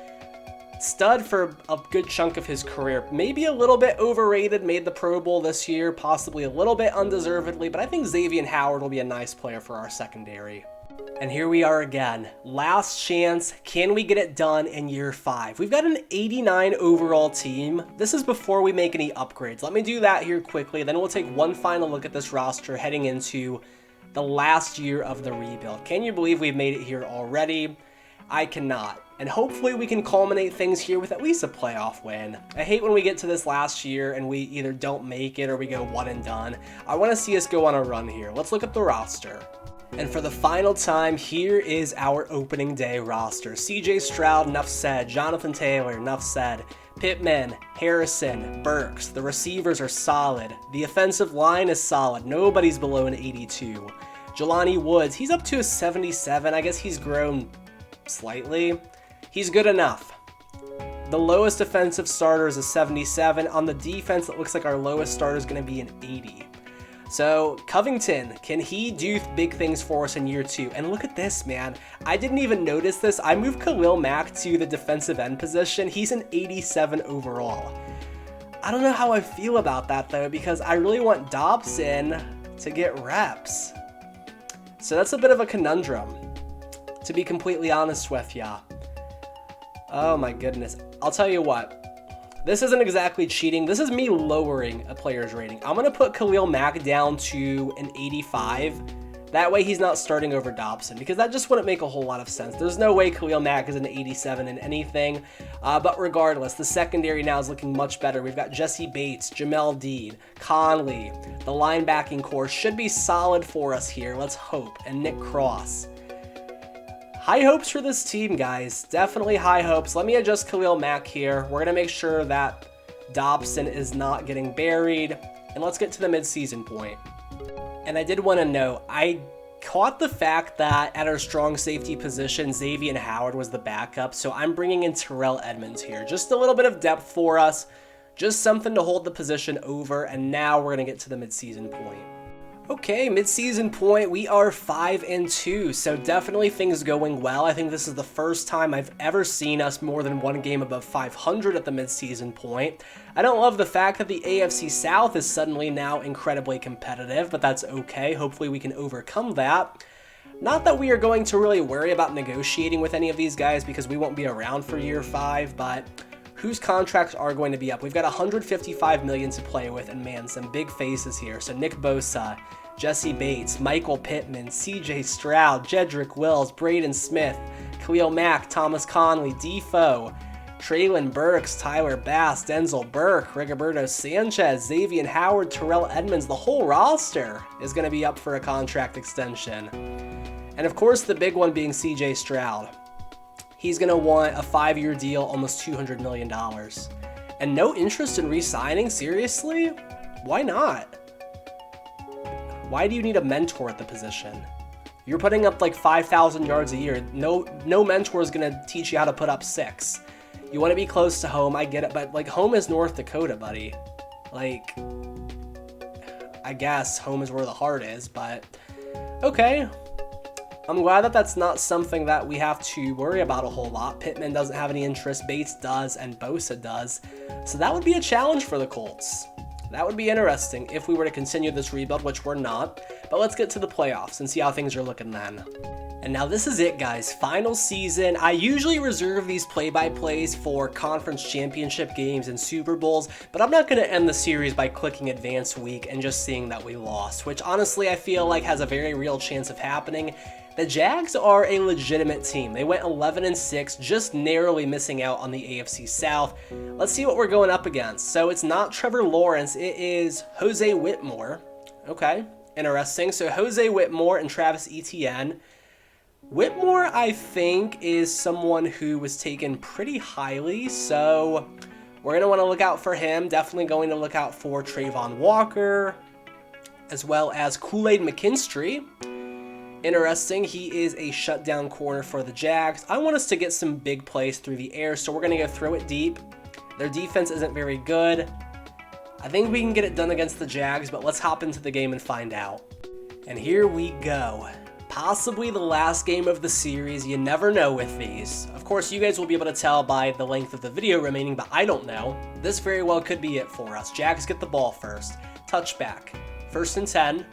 Speaker 1: stud for a good chunk of his career. Maybe a little bit overrated, made the Pro Bowl this year, possibly a little bit undeservedly, but I think Xavier Howard will be a nice player for our secondary. And here we are again. Last chance. Can we get it done in year 5? We've got an 89 overall team. This is before we make any upgrades. Let me do that here quickly. Then we'll take one final look at this roster heading into the last year of the rebuild. Can you believe we've made it here already? I cannot. And hopefully we can culminate things here with at least a playoff win. I hate when we get to this last year and we either don't make it or we go one and done. I want to see us go on a run here. Let's look at the roster. And for the final time, here is our opening day roster. CJ Stroud, enough said. Jonathan Taylor, enough said. Pittman, Harrison, Burks. The receivers are solid. The offensive line is solid. Nobody's below an 82. Jelani Woods, he's up to a 77. I guess he's grown slightly. He's good enough. The lowest offensive starter is a 77. On the defense, it looks like our lowest starter is going to be an 80. So Covington, can he do big things for us in year 2? And look at this, man. I didn't even notice this. I moved Khalil Mack to the defensive end position. He's an 87 overall. I don't know how I feel about that, though, because I really want Dobson to get reps. So that's a bit of a conundrum, to be completely honest with ya. Oh my goodness. I'll tell you what. This isn't exactly cheating. This is me lowering a player's rating. I'm going to put Khalil Mack down to an 85. That way he's not starting over Dobson, because that just wouldn't make a whole lot of sense. There's no way Khalil Mack is an 87 in anything. But regardless, the secondary now is looking much better. We've got Jesse Bates, Jamel Dean, Conley. The linebacking core should be solid for us here. Let's hope. And Nick Cross. High hopes for this team, guys. Definitely high hopes. Let me adjust Khalil Mack here. We're going to make sure that Dobson is not getting buried. And let's get to the midseason point. And I did want to note, I caught the fact that at our strong safety position, Xavier Howard was the backup. So I'm bringing in Terrell Edmonds here. Just a little bit of depth for us. Just something to hold the position over. And now we're going to get to the midseason point. Okay, midseason point, we are 5-2, so definitely things going well. I think this is the first time I've ever seen us more than one game above 500 at the midseason point. I don't love the fact that the AFC South is suddenly now incredibly competitive, but that's okay. Hopefully we can overcome that. Not that we are going to really worry about negotiating with any of these guys because we won't be around for year 5, but whose contracts are going to be up? We've got $155 million to play with, and man, some big faces here. So Nick Bosa, Jesse Bates, Michael Pittman, CJ Stroud, Jedrick Wills, Braden Smith, Khalil Mack, Thomas Conley, Defoe, Traylon Burks, Tyler Bass, Denzel Burke, Rigoberto Sanchez, Xavier Howard, Terrell Edmonds. The whole roster is going to be up for a contract extension. And of course, the big one being CJ Stroud. He's going to want a 5-year deal, almost $200 million. And no interest in re-signing? Seriously? Why not? Why do you need a mentor at the position? You're putting up like 5,000 yards a year. No mentor is going to teach you how to put up 6. You want to be close to home, I get it, but like home is North Dakota, buddy. Like, I guess home is where the heart is, but okay. I'm glad that that's not something that we have to worry about a whole lot. Pittman doesn't have any interest, Bates does, and Bosa does. So that would be a challenge for the Colts. That would be interesting if we were to continue this rebuild, which we're not. But let's get to the playoffs and see how things are looking then. And now this is it, guys. Final season. I usually reserve these play-by-plays for conference championship games and Super Bowls, but I'm not going to end the series by clicking advance week and just seeing that we lost, which honestly I feel like has a very real chance of happening. The Jags are a legitimate team. They went 11-6, just narrowly missing out on the AFC South. Let's see what we're going up against. So it's not Trevor Lawrence, it is Jose Whitmore. Okay, interesting. So Jose Whitmore and Travis Etienne. Whitmore, I think, is someone who was taken pretty highly, so we're going to want to look out for him. Definitely going to look out for Trayvon Walker, as well as Kool-Aid McKinstry. Interesting, he is a shutdown corner for the Jags. I want us to get some big plays through the air, so we're going to go throw it deep. Their defense isn't very good. I think we can get it done against the Jags, but let's hop into the game and find out. And here we go. Possibly the last game of the series. You never know with these. Of course, you guys will be able to tell by the length of the video remaining, but I don't know. This very well could be it for us. Jags get the ball first. Touchback. 1st and 10.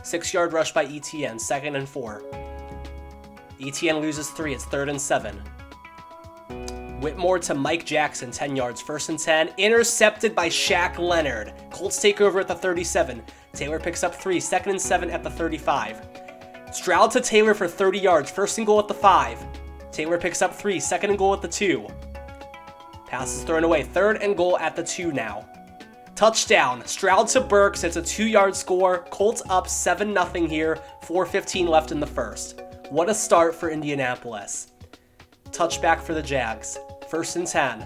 Speaker 1: 6-yard rush by Etienne, 2nd and 4. Etienne loses 3, it's 3rd and 7. Whitmore to Mike Jackson, 10 yards, 1st and 10. Intercepted by Shaq Leonard. Colts take over at the 37. Taylor picks up 3, 2nd and 7 at the 35. Stroud to Taylor for 30 yards, 1st and goal at the 5. Taylor picks up 3, 2nd and goal at the 2. Pass is thrown away, 3rd and goal at the 2 now. Touchdown. Stroud to Burks. It's a 2-yard score. Colts up 7-0 here. 4:15 left in the first. What a start for Indianapolis. Touchback for the Jags. 1st and 10.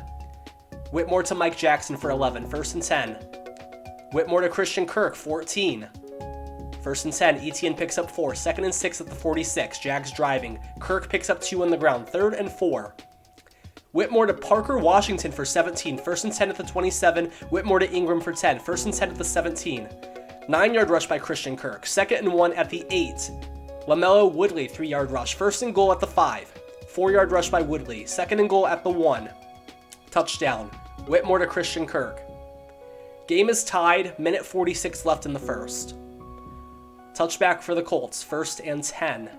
Speaker 1: Whitmore to Mike Jackson for 11. 1st and 10. Whitmore to Christian Kirk. 14. 1st and 10. Etienne picks up 4. 2nd and 6 at the 46. Jags driving. Kirk picks up 2 on the ground. 3rd and 4. Whitmore to Parker Washington for 17. 1st and 10 at the 27. Whitmore to Ingram for 10. 1st and 10 at the 17. 9-yard rush by Christian Kirk. 2nd and 1 at the 8. LaMelo Woodley, 3-yard rush. 1st and goal at the 5. 4-yard rush by Woodley. 2nd and goal at the 1. Touchdown. Whitmore to Christian Kirk. Game is tied. Minute 46 left in the first. Touchback for the Colts. 1st and 10.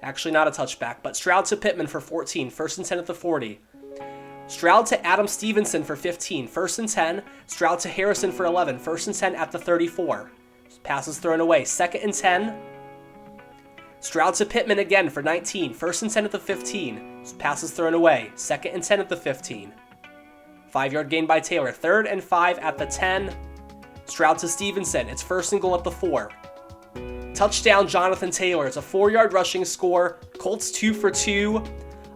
Speaker 1: Actually, not a touchback, but Stroud to Pittman for 14. 1st and 10 at the 40. Stroud to Adam Stevenson for 15, 1st and 10. Stroud to Harrison for 11, 1st and 10 at the 34. Passes thrown away, 2nd and 10. Stroud to Pittman again for 19, 1st and 10 at the 15. Passes thrown away, 2nd and 10 at the 15. 5-yard gain by Taylor, 3rd and 5 at the 10. Stroud to Stevenson, it's 1st and goal at the 4. Touchdown, Jonathan Taylor. It's a 4-yard rushing score. Colts 2 for 2.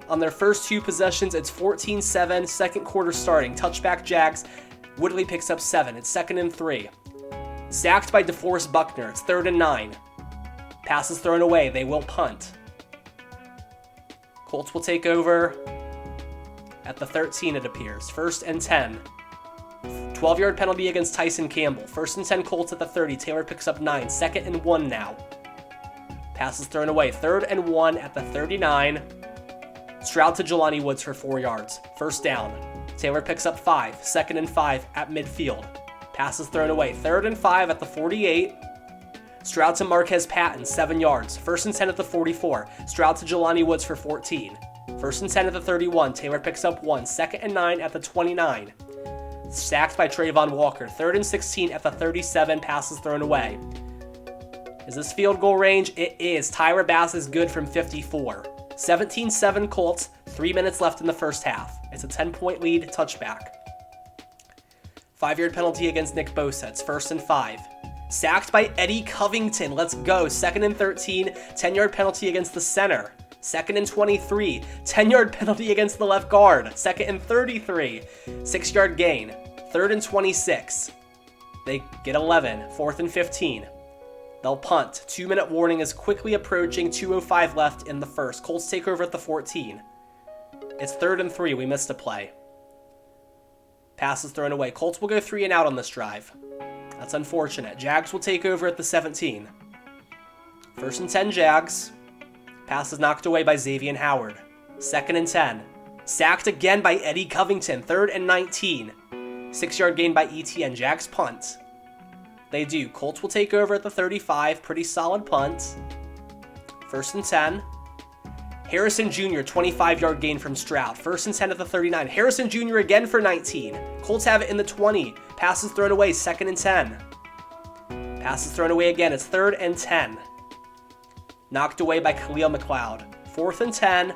Speaker 1: On their first 2 possessions, it's 14-7, second quarter starting. Touchback Jags. Woodley picks up 7. It's 2nd and 3. Sacked by DeForest Buckner. It's 3rd and 9. Passes thrown away. They will punt. Colts will take over at the 13, it appears. 1st and 10. 12-yard penalty against Tyson Campbell. 1st and 10 Colts at the 30. Taylor picks up 9. 2nd and 1 now. Passes thrown away. 3rd and 1 at the 39. Stroud to Jelani Woods for 4 yards. 1st down. Taylor picks up 5. 2nd and 5 at midfield. Passes thrown away. 3rd and 5 at the 48. Stroud to Marquez Patton, 7 yards. 1st and 10 at the 44. Stroud to Jelani Woods for 14. 1st and 10 at the 31. Taylor picks up 1. 2nd and 9 at the 29. Sacked by Trayvon Walker. 3rd and 16 at the 37. Passes thrown away. Is this field goal range? It is. Tyra Bass is good from 54. 17-7 Colts. 3 minutes left in the first half. It's a 10-point lead. Touchback. 5-yard penalty against Nick Bosa. It's 1st and 5. Sacked by Eddie Covington. Let's go. 2nd and 13. 10-yard penalty against the center. 2nd and 23. 10-yard penalty against the left guard. 2nd and 33. 6-yard gain. 3rd and 26. They get 11. 4th and 15. They'll punt. 2-minute warning is quickly approaching. 2:05 left in the first. Colts take over at the 14. It's 3rd and 3. We missed a play. Passes thrown away. Colts will go 3 and out on this drive. That's unfortunate. Jags will take over at the 17. 1st and 10 Jags. Pass is knocked away by Xavier Howard. 2nd and 10. Sacked again by Eddie Covington. 3rd and 19. 6-yard gain by ETN. Jags punt. They do. Colts will take over at the 35. Pretty solid punt. 1st and 10. Harrison Jr., 25-yard gain from Stroud. 1st and 10 at the 39. Harrison Jr. again for 19. Colts have it in the 20. Passes thrown away, 2nd and 10. Passes thrown away again. It's 3rd and 10. Knocked away by Khalil McLeod. 4th and 10.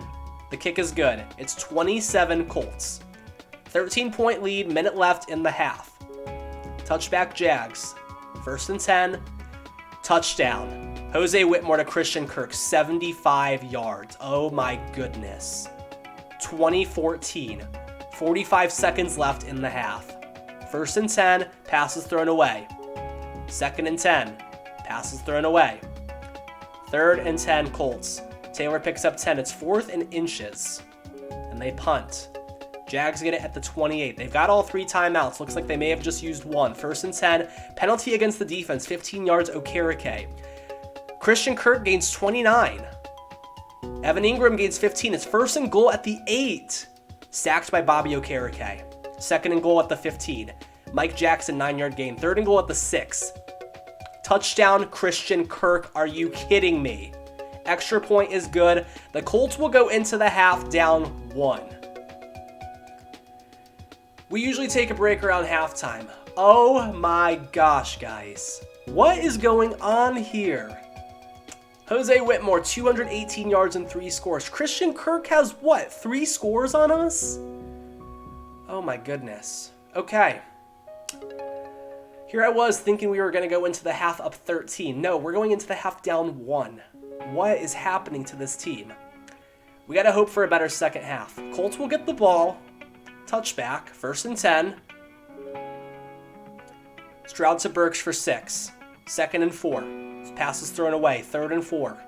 Speaker 1: The kick is good. It's 27 Colts. 13-point lead, minute left in the half. Touchback Jags. 1st and 10. Touchdown. Jose Whitmore to Christian Kirk, 75 yards. Oh my goodness. 2014. 45 seconds left in the half. 1st and 10, passes thrown away. 2nd and 10, passes thrown away. 3rd and 10 Colts. Taylor picks up 10. It's 4th and inches. And they punt. Jags get it at the 28. They've got all 3 timeouts. Looks like they may have just used 1. 1st and 10. Penalty against the defense. 15 yards Okereke. Christian Kirk gains 29. Evan Ingram gains 15. It's 1st and goal at the 8. Sacked by Bobby Okereke. 2nd and goal at the 15. Mike Jackson, 9-yard gain. 3rd and goal at the 6. Touchdown Christian Kirk. Are you kidding me? Extra point is good. The Colts will go into the half down 1. We usually take a break around halftime. Oh my gosh, guys. What is going on here? Jose Whitmore, 218 yards and 3 scores. Christian Kirk has what, 3 scores on us? Oh my goodness. Okay. Here I was thinking we were going to go into the half up 13. No, we're going into the half down 1. What is happening to this team? We got to hope for a better second half. Colts will get the ball. Touchback. 1st and 10. Stroud to Burks for 6. 2nd and 4. Passes thrown away. 3rd and 4.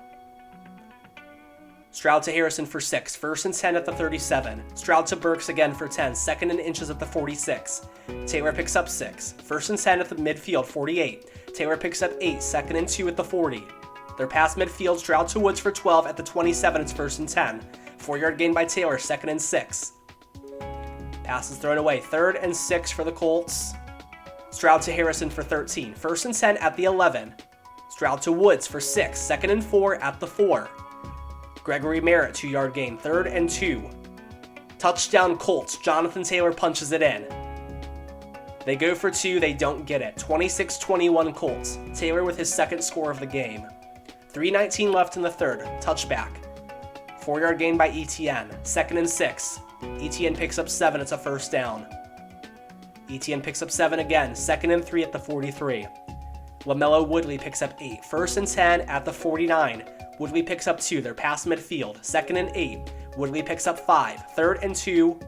Speaker 1: Stroud to Harrison for 6. 1st and 10 at the 37. Stroud to Burks again for 10. 2nd and inches at the 46. Taylor picks up 6. 1st and 10 at the midfield, 48. Taylor picks up 8. 2nd and 2 at the 40. They're past midfield. Stroud to Woods for 12 at the 27. It's 1st and 10. 4-yard gain by Taylor. 2nd and 6. Passes thrown away. 3rd and 6 for the Colts. Stroud to Harrison for 13. 1st and 10 at the 11. Stroud to Woods for 6. 2nd and 4 at the 4. Gregory Merritt, 2-yard gain. 3rd and 2. Touchdown Colts. Jonathan Taylor punches it in. They go for 2. They don't get it. 26-21 Colts. Taylor with his second score of the game. 3:19 left in the third. Touchback. 4-yard gain by Etienne. 2nd and 6. Etienne picks up 7. It's a first down. Etienne picks up 7 again. 2nd and 3 at the 43. LaMelo Woodley picks up 8. 1st and 10 at the 49. Woodley picks up 2. They're past midfield. 2nd and 8. Woodley picks up 5. 3rd and 2.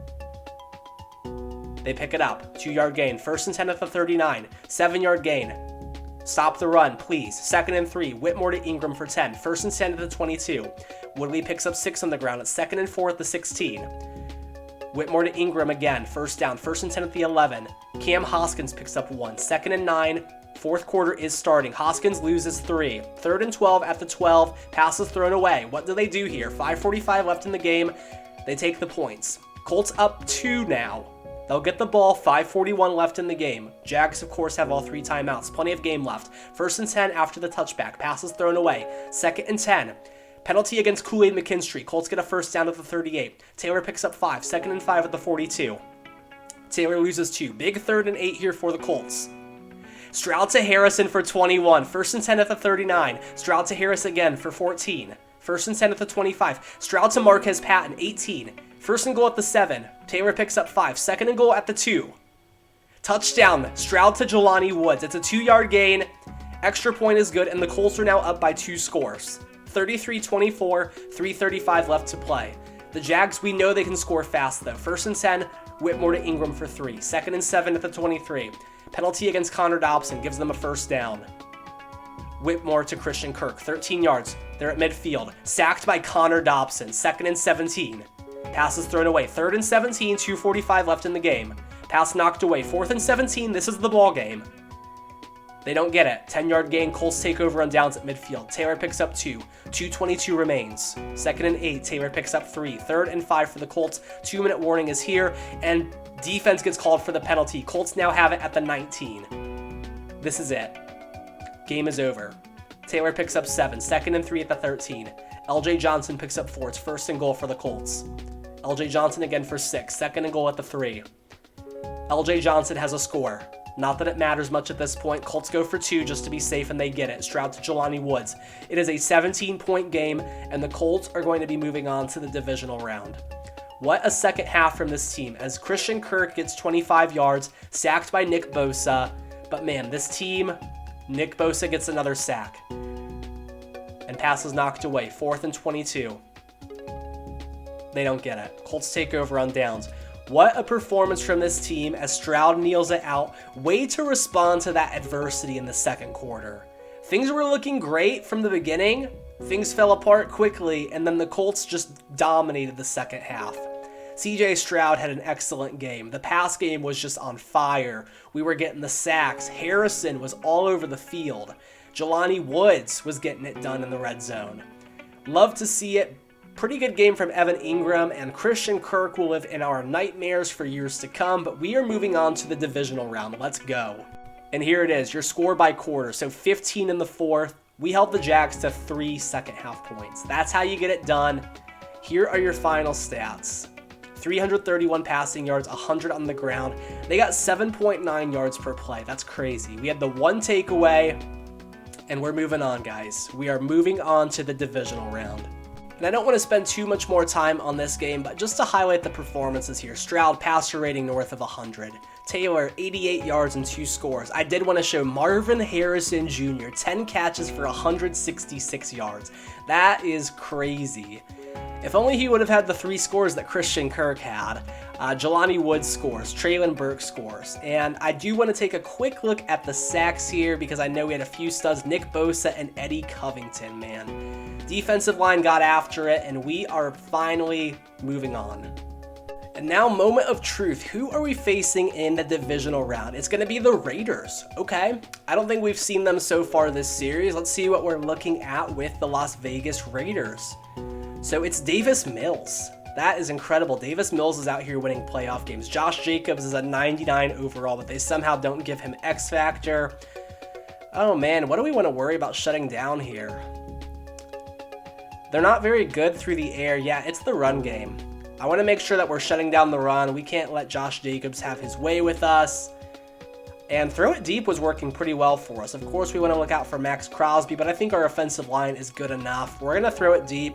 Speaker 1: They pick it up. 2-yard gain. 1st and 10 at the 39. 7-yard gain. Stop the run, please. 2nd and 3. Whitmore to Ingram for 10. 1st and 10 at the 22. Woodley picks up 6 on the ground. It's 2nd and 4 at the 16. Whitmore to Ingram again. First down. 1st and 10 at the 11. Cam Hoskins picks up 1. 2nd and 9. Fourth quarter is starting. Hoskins loses 3. 3rd and 12 at the 12. Passes thrown away. What do they do here? 5:45 left in the game. They take the points. Colts up 2 now. They'll get the ball. 5:41 left in the game. Jags, of course, have all 3 timeouts. Plenty of game left. 1st and 10 after the touchback. Passes thrown away. 2nd and 10. Penalty against Kool-Aid McKinstry. Colts get a first down at the 38. Taylor picks up 5. 2nd and 5 at the 42. Taylor loses 2. Big 3rd and 8 here for the Colts. Stroud to Harrison for 21. 1st and 10 at the 39. Stroud to Harris again for 14. 1st and 10 at the 25. Stroud to Marquez Patton, 18. 1st and goal at the 7. Taylor picks up 5. 2nd and goal at the 2. Touchdown. Stroud to Jelani Woods. It's a 2-yard gain. Extra point is good, and the Colts are now up by 2 scores. 33-24, 3:35 left to play. The Jags, we know they can score fast, though. 1st and 10, Whitmore to Ingram for 3. 2nd and 7 at the 23. Penalty against Connor Dobson gives them a first down. Whitmore to Christian Kirk, 13 yards. They're at midfield. Sacked by Connor Dobson, 2nd and 17. Passes thrown away. 3rd and 17, 2:45 left in the game. Pass knocked away. 4th and 17, this is the ball game. They don't get it. 10-yard gain, Colts take over on downs at midfield. Taylor picks up 2. 2:22 remains. 2nd and 8, Taylor picks up 3. 3rd and 5 for the Colts. 2-minute warning is here, and defense gets called for the penalty. Colts now have it at the 19. This is it. Game is over. Taylor picks up 7. 2nd and 3 at the 13. LJ Johnson picks up 4. It's 1st and goal for the Colts. LJ Johnson again for 6. 2nd and goal at the 3. LJ Johnson has a score. Not that it matters much at this point. Colts go for 2 just to be safe, and they get it. Stroud to Jelani Woods. It is a 17-point game, and the Colts are going to be moving on to the divisional round. What a second half from this team, as Christian Kirk gets 25 yards, sacked by Nick Bosa. But man, this team, Nick Bosa gets another sack. And passes knocked away. 4th and 22. They don't get it. Colts take over on downs. What a performance from this team as Stroud kneels it out. Way to respond to that adversity in the second quarter. Things were looking great from the beginning. Things fell apart quickly, and then the Colts just dominated the second half. CJ Stroud had an excellent game. The pass game was just on fire. We were getting the sacks. Harrison was all over the field. Jelani Woods was getting it done in the red zone. Love to see it. Pretty good game from Evan Ingram, and Christian Kirk will live in our nightmares for years to come, but we are moving on to the divisional round. Let's go. And here it is, your score by quarter. So 15 in the fourth. We held the Jags to 3 second-half points. That's how you get it done. Here are your final stats. 331 passing yards, 100 on the ground. They got 7.9 yards per play. That's crazy. We had the 1 takeaway, and we're moving on, guys. We are moving on to the divisional round. And I don't want to spend too much more time on this game, but just to highlight the performances here. Stroud, passer rating north of 100. Taylor, 88 yards and 2 scores. I did want to show Marvin Harrison Jr., 10 catches for 166 yards. That is crazy. If only he would have had the 3 scores that Christian Kirk had. Jelani Woods scores, Traylon Burke scores. And I do want to take a quick look at the sacks here because I know we had a few studs, Nick Bosa and Eddie Covington, man. Defensive line got after it, and we are finally moving on. And now, moment of truth. Who are we facing in the divisional round? It's going to be the Raiders, okay? I don't think we've seen them so far this series. Let's see what we're looking at with the Las Vegas Raiders. So it's Davis Mills. That is incredible. Davis Mills is out here winning playoff games. Josh Jacobs is a 99 overall, but they somehow don't give him X Factor. Oh man, what do we want to worry about shutting down here? They're not very good through the air. Yeah, it's the run game. I want to make sure that we're shutting down the run. We can't let Josh Jacobs have his way with us. And throw it deep was working pretty well for us. Of course, we want to look out for Max Crosby, but I think our offensive line is good enough. We're going to throw it deep.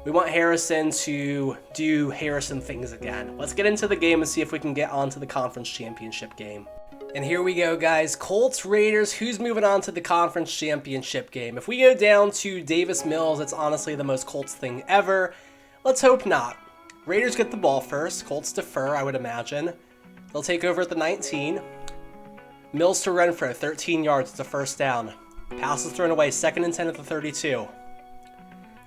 Speaker 1: We want Harrison to do Harrison things again. Let's get into the game and see if we can get on to the conference championship game. And here we go, guys. Colts, Raiders, who's moving on to the conference championship game? If we go down to Davis Mills, it's honestly the most Colts thing ever. Let's hope not. Raiders get the ball first. Colts defer, I would imagine. They'll take over at the 19. Mills to Renfro, 13 yards. It's a first down. Pass is thrown away, 2nd and 10 at the 32.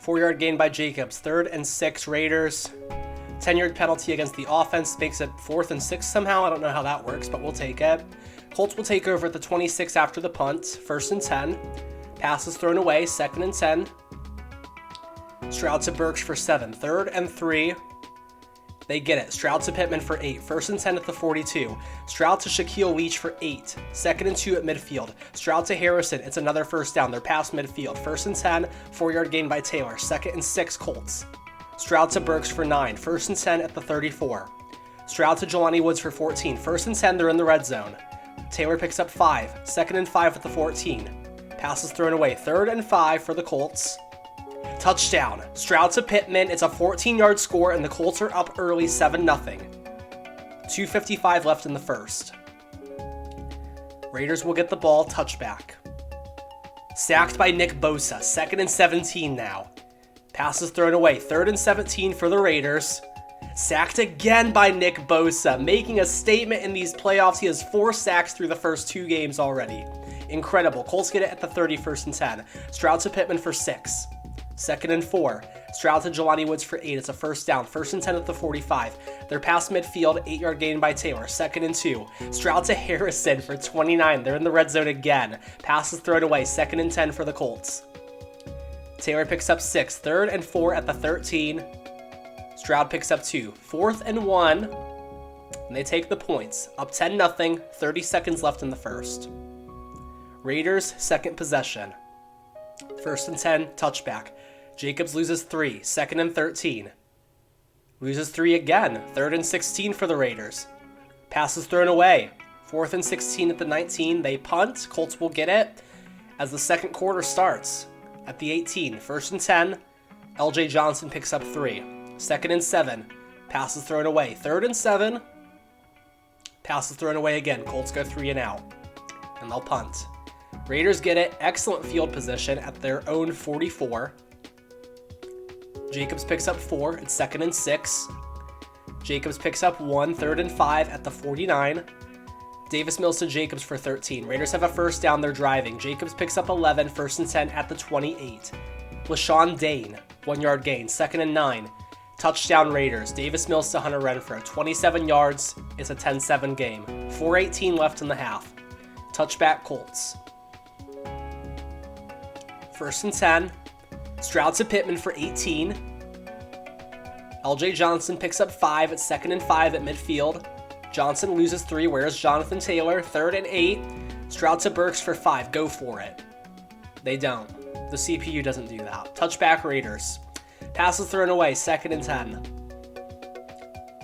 Speaker 1: 4-yard gain by Jacobs, 3rd and 6 Raiders. 10-yard penalty against the offense makes it 4th and 6 somehow. I don't know how that works, but we'll take it. Colts will take over at the 26 after the punt, 1st and 10. Pass is thrown away, 2nd and 10. Stroud to Burks for 7, 3rd and 3. They get it. Stroud to Pittman for 8. 1st and 10 at the 42. Stroud to Shaquille Leach for 8. 2nd and 2 at midfield. Stroud to Harrison. It's another first down. They're past midfield. 1st and 10. 4-yard gain by Taylor. 2nd and 6 Colts. Stroud to Burks for 9. 1st and 10 at the 34. Stroud to Jelani Woods for 14. 1st and 10. They're in the red zone. Taylor picks up 5. 2nd and 5 at the 14. Pass is thrown away. 3rd and 5 for the Colts. Touchdown. Stroud to Pittman. It's a 14-yard score, and the Colts are up early 7-0. 2:55 left in the first. Raiders will get the ball. Touchback. Sacked by Nick Bosa. 2nd and 17 now. Pass is thrown away. 3rd and 17 for the Raiders. Sacked again by Nick Bosa, making a statement in these playoffs. He has 4 sacks through the first 2 games already. Incredible. Colts get it at the 31st and 10. Stroud to Pittman for 6. 2nd and 4. Stroud to Jelani Woods for 8. It's a first down. 1st and 10 at the 45. They're past midfield. 8-yard gain by Taylor. 2nd and 2. Stroud to Harrison for 29. They're in the red zone again. Pass is thrown away. 2nd and 10 for the Colts. Taylor picks up 6. 3rd and 4 at the 13. Stroud picks up 2. 4th and 1. And they take the points. Up 10-0. 30 seconds left in the first. Raiders, second possession. 1st and 10, touchback. Jacobs loses 3, 2nd and 13. Loses 3 again, 3rd and 16 for the Raiders. Pass is thrown away. 4th and 16 at the 19. They punt. Colts will get it as the second quarter starts. At the 18, 1st and 10. LJ Johnson picks up 3. 2nd and 7. Pass is thrown away. 3rd and 7. Pass is thrown away again. Colts go 3 and out. And they'll punt. Raiders get it. Excellent field position at their own 44. Jacobs picks up 4. It's 2nd and 6. Jacobs picks up 1. 3rd and 5 at the 49. Davis Mills to Jacobs for 13. Raiders have a first down. They're driving. Jacobs picks up 11. 1st and 10 at the 28. LaShawn Dane, 1-yard gain. 2nd and 9. Touchdown Raiders. Davis Mills to Hunter Renfro. 27 yards. It's a 10-7 game. 4:18 left in the half. Touchback Colts. 1st and 10. Stroud to Pittman for 18. LJ Johnson picks up 5 at 2nd and 5 at midfield. Johnson loses 3. Where's Jonathan Taylor? 3rd and 8. Stroud to Burks for 5. Go for it. They don't. The CPU doesn't do that. Touchback Raiders. Pass is thrown away. 2nd and 10.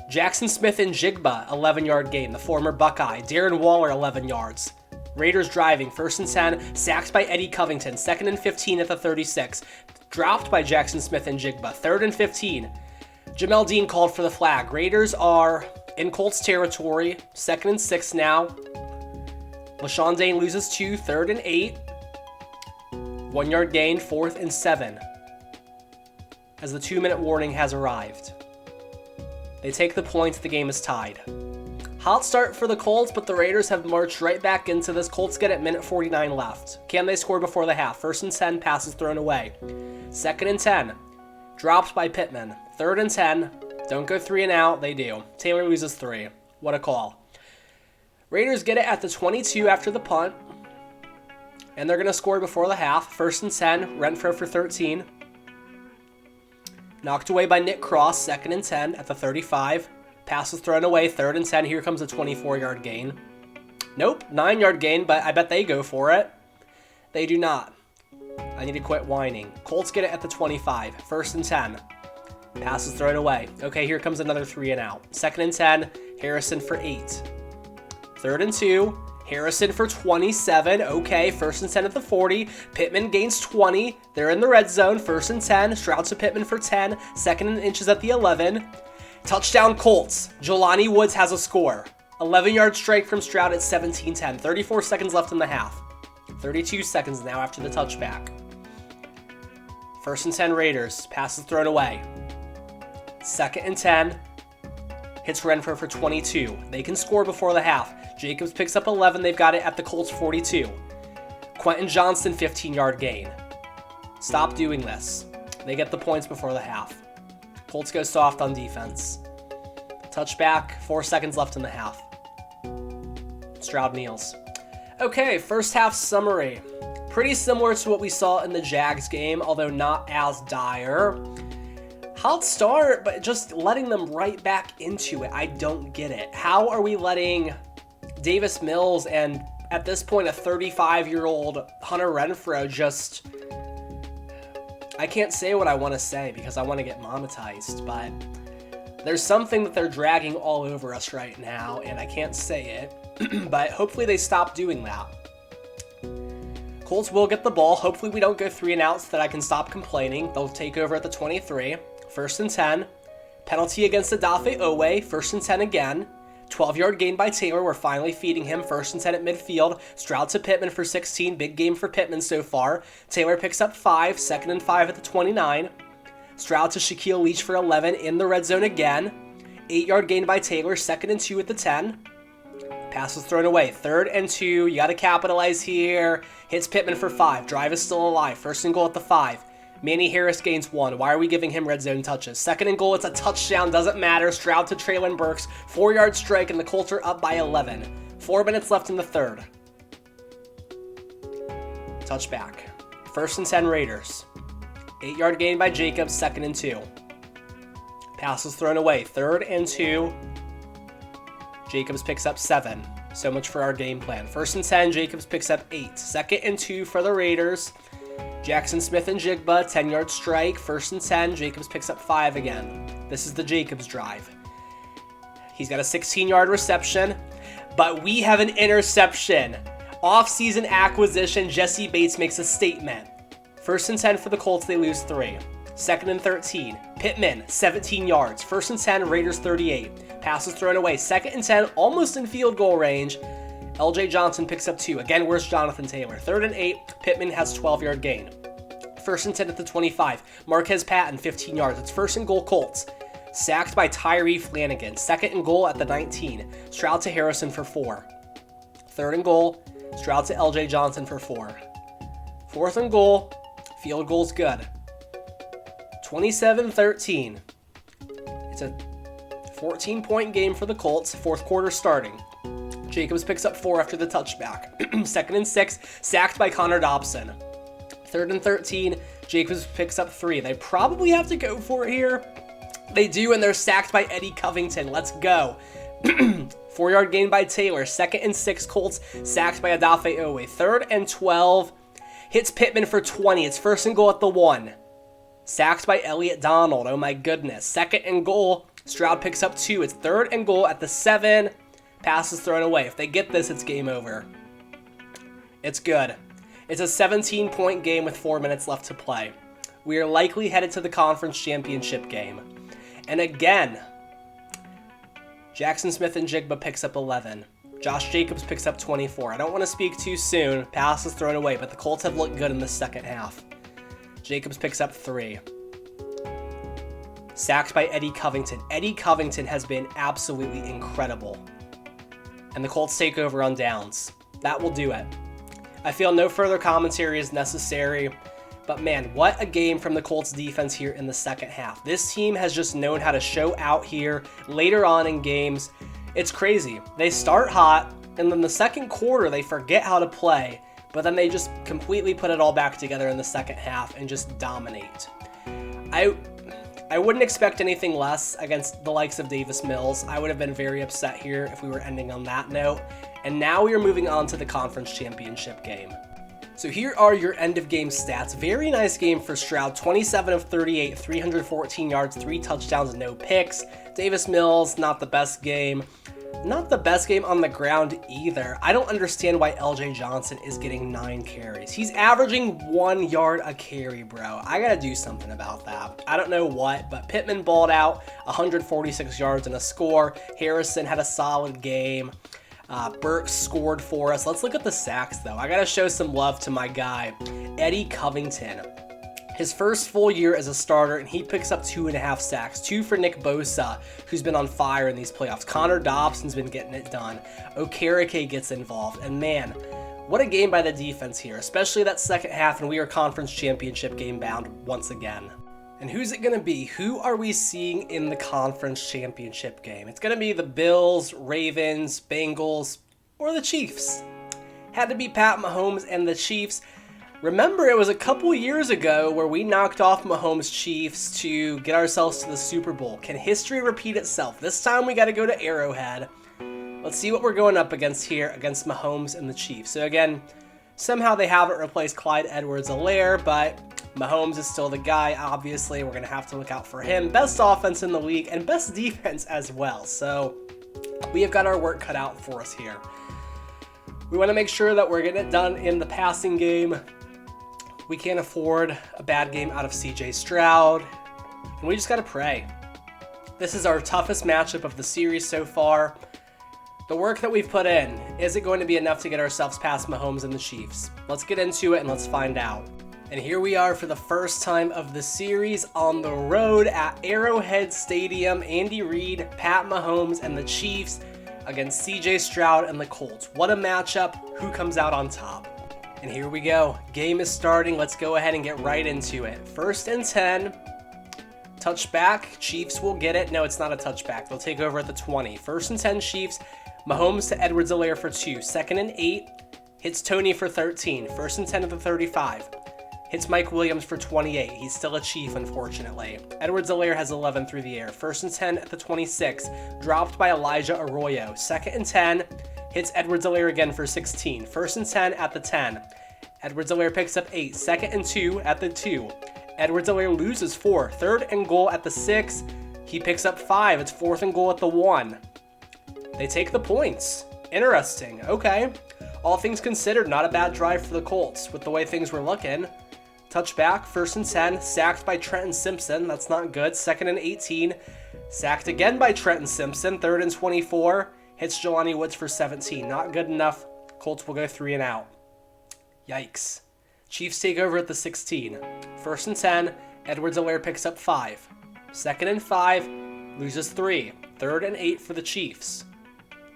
Speaker 1: Jackson Smith and Jigba, 11-yard gain. The former Buckeye. Darren Waller, 11 yards. Raiders driving. 1st and 10. Sacked by Eddie Covington. 2nd and 15 at the 36. Dropped by Jackson Smith and Jigba. 3rd and 15. Jamel Dean called for the flag. Raiders are in Colts territory. 2nd and 6 now. LaShawn Dane loses 2. 3rd and 8. 1-yard gain. 4th and 7. As the 2-minute warning has arrived. They take the points. The game is tied. Hot start for the Colts, but the Raiders have marched right back into this. Colts get it, minute 49 left. Can they score before the half? 1st and 10, passes thrown away. 2nd and 10, dropped by Pittman. 3rd and 10, don't go 3 and out. They do. Taylor loses 3. What a call. Raiders get it at the 22 after the punt, and they're going to score before the half. 1st and 10, Renfro for 13. Knocked away by Nick Cross, 2nd and 10 at the 35. Pass is thrown away, 3rd and 10. Here comes a 24-yard gain. Nope, 9-yard gain, but I bet they go for it. They do not. I need to quit whining. Colts get it at the 25. 1st and 10. Pass is thrown away. Okay, here comes another 3 and out. 2nd and 10, Harrison for 8. 3rd and 2, Harrison for 27. Okay, 1st and 10 at the 40. Pittman gains 20. They're in the red zone. 1st and 10, Stroud to Pittman for 10. 2nd and inches at the 11. Touchdown Colts. Jelani Woods has a score. 11-yard strike from Stroud at 17-10. 34 seconds left in the half. 32 seconds now after the touchback. 1st and 10 Raiders. Pass is thrown away. 2nd and 10. Hits Renfro for 22. They can score before the half. Jacobs picks up 11. They've got it at the Colts 42. Quentin Johnston, 15-yard gain. Stop doing this. They get the points before the half. Colts go soft on defense. Touchback, 4 seconds left in the half. Stroud kneels. Okay, first half summary. Pretty similar to what we saw in the Jags game, although not as dire. Hot start, but just letting them right back into it. I don't get it. How are we letting Davis Mills and, at this point, a 35-year-old Hunter Renfrow just... I can't say what I want to say because I want to get monetized, but there's something that they're dragging all over us right now, and I can't say it, but hopefully they stop doing that. Colts will get the ball. Hopefully we don't go 3 and outs so that I can stop complaining. They'll take over at the 23. 1st and 10. Penalty against Adafe Owe. 1st and 10 again. 12-yard gain by Taylor. We're finally feeding him. 1st and 10 at midfield. Stroud to Pittman for 16. Big game for Pittman so far. Taylor picks up 5. 2nd and 5 at the 29. Stroud to Shaquille Leach for 11 in the red zone again. 8-yard gain by Taylor. 2nd and 2 at the 10. Pass was thrown away. 3rd and 2. You got to capitalize here. Hits Pittman for 5. Drive is still alive. 1st and goal at the 5. Manny Harris gains 1. Why are we giving him red zone touches? 2nd and goal. It's a touchdown. Doesn't matter. Stroud to Traylon Burks. 4-yard strike, and the Colts are up by 11. 4 minutes left in the 3rd. Touchback. 1st and 10 Raiders. 8-yard gain by Jacobs. 2nd and 2. Pass was thrown away. 3rd and 2. Jacobs picks up 7. So much for our game plan. 1st and 10, Jacobs picks up 8. 2nd and 2 for the Raiders. Jackson Smith and Jigba, 10-yard strike. 1st and 10, Jacobs picks up 5 again. This is the Jacobs drive. He's got a 16-yard reception, but we have an interception. Off-season acquisition, Jesse Bates makes a statement. 1st and 10 for the Colts, they lose 3. 2nd and 13, Pittman, 17 yards. 1st and 10, Raiders 38. Pass was thrown away. 2nd and 10, almost in field goal range. LJ Johnson picks up 2. Again, where's Jonathan Taylor? 3rd and 8, Pittman has 12-yard gain. 1st and 10 at the 25. Marquez Patton, 15 yards. It's 1st and goal Colts. Sacked by Tyree Flanagan. 2nd and goal at the 19. Stroud to Harrison for 4. 3rd and goal. Stroud to LJ Johnson for 4. 4th and goal. Field goal's good. 27-13. It's a 14-point game for the Colts. 4th quarter starting. Jacobs picks up 4 after the touchback. 2nd and 6, sacked by Connor Dobson. 3rd and 13, Jacobs picks up 3. They probably have to go for it here. They do, and they're sacked by Eddie Covington. Let's go. 4-yard gain by Taylor. 2nd and 6, Colts sacked by Adafe Owe. 3rd and 12, hits Pittman for 20. It's 1st and goal at the 1. Sacked by Elliott Donald. Oh my goodness. 2nd and goal, Stroud picks up 2. It's 3rd and goal at the 7. Pass is thrown away. If they get this, it's game over. It's good. It's a 17-point game with 4 minutes left to play. We are likely headed to the conference championship game. And again, Jackson Smith and Jigba picks up 11. Josh Jacobs picks up 24. I don't want to speak too soon. Pass is thrown away, but the Colts have looked good in the second half. Jacobs picks up 3. Sacked by Eddie Covington. Eddie Covington has been absolutely incredible. And the Colts take over on downs. That will do it. I feel no further commentary is necessary, but man, what a game from the Colts defense here in the second half. This team has just known how to show out here later on in games. It's crazy. They start hot, and then the second quarter they forget how to play, but then they just completely put it all back together in the second half and just dominate. I wouldn't expect anything less against the likes of Davis Mills. I would have been very upset here if we were ending on that note. And now we are moving on to the conference championship game. So here are your end of game stats. Very nice game for Stroud. 27 of 38, 314 yards, 3 touchdowns, no picks. Davis Mills, not the best game. Not the best game on the ground either. I don't understand why LJ Johnson is getting 9 carries. He's averaging 1 yard a carry, bro. I gotta do something about that. I don't know what, but Pittman balled out, 146 yards and a score. Harrison had a solid game. Burks scored for us. Let's look at the sacks, though. I gotta show some love to my guy, Eddie Covington. His first full year as a starter, and he picks up 2.5 sacks. 2 for Nick Bosa, who's been on fire in these playoffs. Connor Dobson's been getting it done. Okereke gets involved. And man, what a game by the defense here, especially that second half, and we are conference championship game bound once again. And who's it going to be? Who are we seeing in the conference championship game? It's going to be the Bills, Ravens, Bengals, or the Chiefs. Had to be Pat Mahomes and the Chiefs. Remember, it was a couple years ago where we knocked off Mahomes Chiefs to get ourselves to the Super Bowl. Can history repeat itself? This time we got to go to Arrowhead. Let's see what we're going up against here against Mahomes and the Chiefs. So again, somehow they haven't replaced Clyde Edwards-Helaire, but Mahomes is still the guy, obviously. We're going to have to look out for him. Best offense in the league and best defense as well. So we have got our work cut out for us here. We want to make sure that we're getting it done in the passing game. We can't afford a bad game out of CJ Stroud. And we just got to pray. This is our toughest matchup of the series so far. The work that we've put in, is it going to be enough to get ourselves past Mahomes and the Chiefs? Let's get into it and let's find out. And here we are for the first time of the series on the road at Arrowhead Stadium. Andy Reid, Pat Mahomes, and the Chiefs against CJ Stroud and the Colts. What a matchup. Who comes out on top? And here we go. Game is starting. Let's go ahead and get right into it. 1st and 10. Touchback. Chiefs will get it. No, it's not a touchback. They'll take over at the 20. 1st and 10 Chiefs. Mahomes to Edwards-Helaire for 2. 2nd and 8. Hits Tony for 13. 1st and 10 at the 35. Hits Mike Williams for 28. He's still a Chief, unfortunately. Edwards-Helaire has 11 through the air. 1st and 10 at the 26. Dropped by Elijah Arroyo. 2nd and 10. Hits Edwards-Helaire again for 16. 1st and 10 at the 10. Edwards-Helaire picks up 8. 2nd and 2 at the 2. Edwards-Helaire loses 4. 3rd and goal at the 6. He picks up 5. It's 4th and goal at the 1. They take the points. Interesting. Okay. All things considered, not a bad drive for the Colts with the way things were looking. Touchback, 1st and 10, sacked by Trenton Simpson. That's not good. 2nd and 18, sacked again by Trenton Simpson. 3rd and 24, hits Jelani Woods for 17. Not good enough. Colts will go 3 and out. Yikes. Chiefs take over at the 16. 1st and 10, Edwards-Helaire picks up 5. 2nd and 5, loses 3. 3rd and 8 for the Chiefs.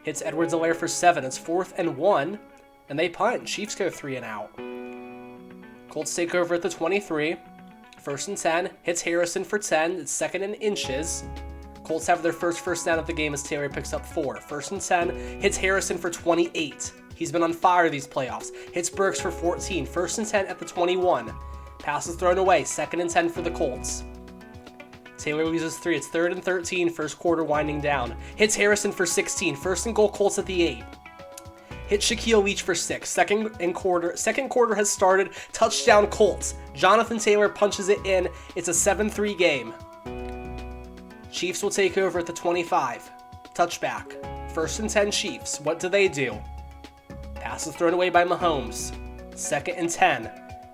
Speaker 1: Hits Edwards-Helaire for 7. It's 4th and 1, and they punt. Chiefs go 3 and out. Colts take over at the 23. 1st and 10. Hits Harrison for 10. It's 2nd and inches. Colts have their first down of the game as Taylor picks up 4. 1st and 10. Hits Harrison for 28. He's been on fire these playoffs. Hits Burks for 14. 1st and 10 at the 21. Passes thrown away. 2nd and 10 for the Colts. Taylor loses 3. It's 3rd and 13. First quarter winding down. Hits Harrison for 16. 1st and goal, Colts at the 8. Hits Shaquille Leach for 6. Second quarter has started. Touchdown Colts. Johnathon Taylor punches it in. It's a 7-3 game. Chiefs will take over at the 25. Touchback. 1st and 10 Chiefs. What do? Passes thrown away by Mahomes. 2nd and 10.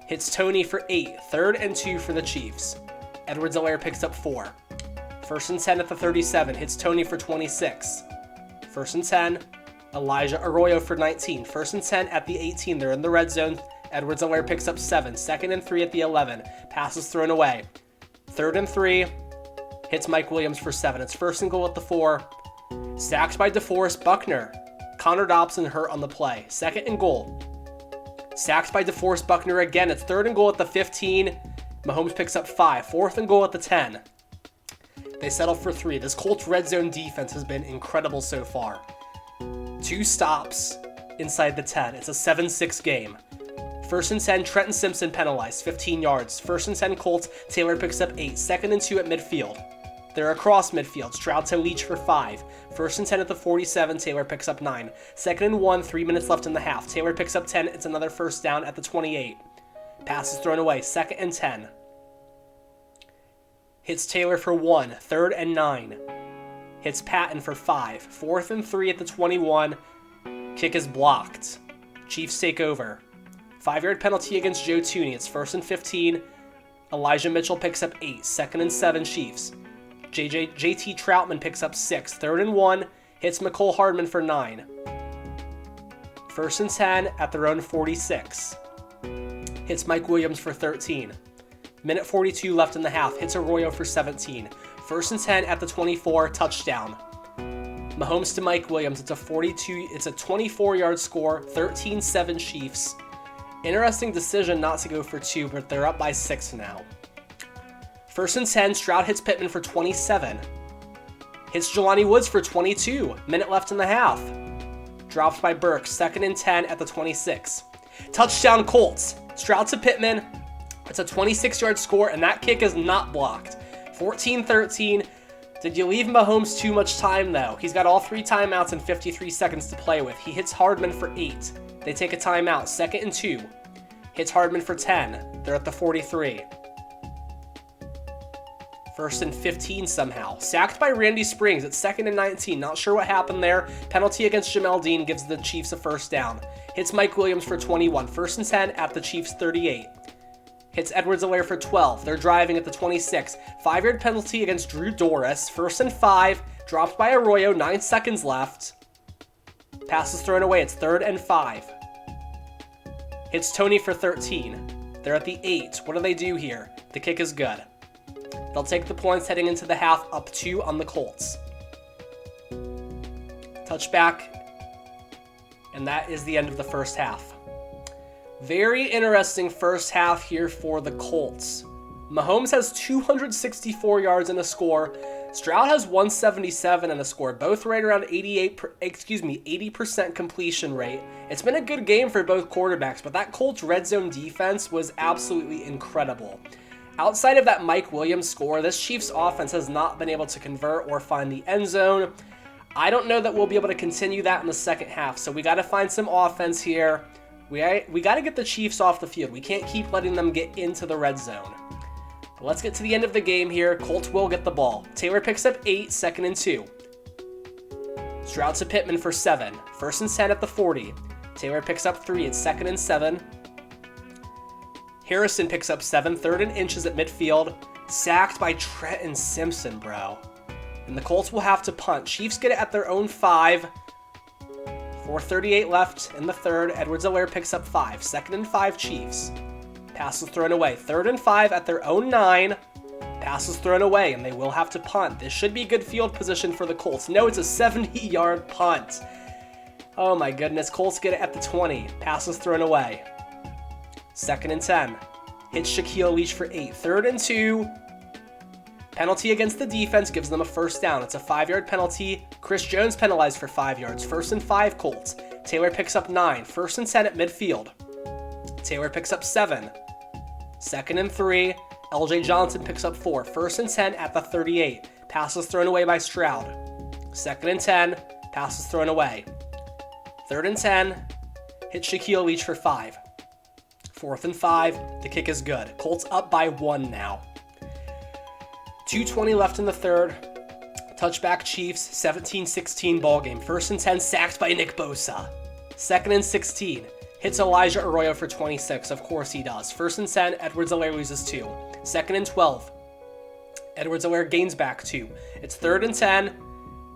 Speaker 1: Hits Tony for 8. 3rd and 2 for the Chiefs. Edwards-Helaire picks up 4. 1st and 10 at the 37. Hits Tony for 26. 1st and 10. Elijah Arroyo for 19. 1st and 10 at the 18. They're in the red zone. Edwards-Helaire picks up 7. 2nd and 3 at the 11. Passes thrown away. 3rd and 3. Hits Mike Williams for 7. It's 1st and goal at the 4. Sacked by DeForest Buckner. Connor Dobson hurt on the play. 2nd and goal. Sacked by DeForest Buckner again. It's 3rd and goal at the 15. Mahomes picks up 5. 4th and goal at the 10. They settle for 3. This Colts red zone defense has been incredible so far. 2 stops inside the 10. It's a 7-6 game. 1st and 10, Trenton Simpson penalized, 15 yards. 1st and 10 Colts, Taylor picks up 8. 2nd and 2 at midfield. They're across midfield. Stroud to Leach for 5. First and 10 at the 47. Taylor picks up 9. Second and 1, 3 minutes left in the half. Taylor picks up 10. It's another first down at the 28. Pass is thrown away. Second and 10. Hits Taylor for 1. Third and 9. Hits Patton for 5. Fourth and 3 at the 21. Kick is blocked. Chiefs take over. 5-yard penalty against Joe Tooney. It's first and 15. Elijah Mitchell picks up 8. Second and 7 Chiefs. JT Troutman picks up 6. Third and 1. Hits McCole Hardman for 9. First and 10 at their own 46. Hits Mike Williams for 13. Minute 42 left in the half. Hits Arroyo for 17. First and 10 at the 24. Touchdown. Mahomes to Mike Williams. It's a 24-yard score. 13-7 Chiefs. Interesting decision not to go for 2, but they're up by 6 now. First and 10. Stroud hits Pittman for 27. Hits Jelani Woods for 22. Minute left in the half. Dropped by Burke. Second and 10 at the 26. Touchdown Colts. Stroud to Pittman. It's a 26-yard score, and that kick is not blocked. 14-13. Did you leave Mahomes too much time, though? He's got all 3 timeouts and 53 seconds to play with. He hits Hardman for 8. They take a timeout. Second and 2. Hits Hardman for 10. They're at the 43. First and 15 somehow. Sacked by Randy Springs. It's second and 19. Not sure what happened there. Penalty against Jamel Dean gives the Chiefs a first down. Hits Mike Williams for 21. First and 10 at the Chiefs 38. Hits Edwards-Helaire for 12. They're driving at the 26. 5-yard penalty against Drew Doris. First and 5. Dropped by Arroyo. 9 seconds left. Pass is thrown away. It's third and 5. Hits Tony for 13. They're at the 8. What do they do here? The kick is good. They'll take the points heading into the half, up 2 on the Colts. Touchback. And that is the end of the first half. Very interesting first half here for the Colts. Mahomes has 264 yards and a score. Stroud has 177 and a score, both right around 80% completion rate. It's been a good game for both quarterbacks, but that Colts red zone defense was absolutely incredible. Outside of that Mike Williams score, this Chiefs offense has not been able to convert or find the end zone. I don't know that we'll be able to continue that in the second half, so we got to find some offense here. We got to get the Chiefs off the field. We can't keep letting them get into the red zone. But let's get to the end of the game here. Colts will get the ball. Taylor picks up 8, second and 2. Stroud to Pittman for 7. First and 10 at the 40. Taylor picks up 3. It's second and 7. Harrison picks up 7. Third and inches at midfield. Sacked by Trenton Simpson, bro. And the Colts will have to punt. Chiefs get it at their own 5. 4:38 left in the third. Edwards-Helaire picks up 5. Second and 5 Chiefs. Pass is thrown away. Third and 5 at their own 9. Pass is thrown away, and they will have to punt. This should be good field position for the Colts. No, it's a 70-yard punt. Oh my goodness. Colts get it at the 20. Pass is thrown away. Second and 10. Hits Shaquille Leach for 8. Third and 2. Penalty against the defense gives them a first down. It's a 5-yard penalty. Chris Jones penalized for 5 yards. First and 5 Colts. Taylor picks up 9. First and 10 at midfield. Taylor picks up 7. Second and 3. LJ Johnson picks up 4. First and 10 at the 38. Pass is thrown away by Stroud. Second and 10. Pass is thrown away. Third and 10. Hit Shaquille Leach for 5. Fourth and 5. The kick is good. Colts up by 1 now. 2:20 left in the third. Touchback Chiefs, 17-16 ball game. First and 10, sacked by Nick Bosa. Second and 16. Hits Elijah Arroyo for 26. Of course he does. First and 10, Edwards-Helaire loses 2. Second and 12. Edwards-Helaire gains back 2. It's third and 10.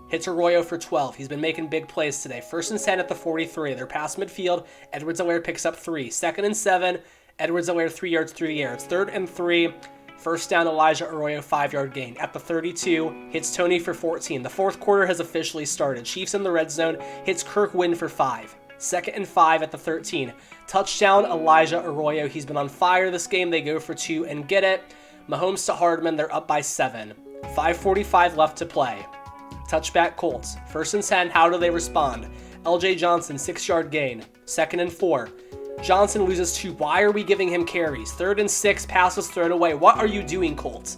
Speaker 1: Hits Arroyo for 12. He's been making big plays today. First and 10 at the 43. They're past midfield. Edwards-Helaire picks up 3. Second and 7. Edwards-Helaire 3 yards through the air. It's third and 3. First down, Elijah Arroyo, 5-yard gain. At the 32, hits Tony for 14. The fourth quarter has officially started. Chiefs in the red zone, hits Kirk Wynn for 5. Second and 5 at the 13. Touchdown, Elijah Arroyo. He's been on fire this game. They go for 2 and get it. Mahomes to Hardman. They're up by 7. 5:45 left to play. Touchback Colts. First and 10, how do they respond? LJ Johnson, 6-yard gain. Second and 4. Johnson loses 2. Why are we giving him carries? Third and 6, passes thrown away. What are you doing, Colts?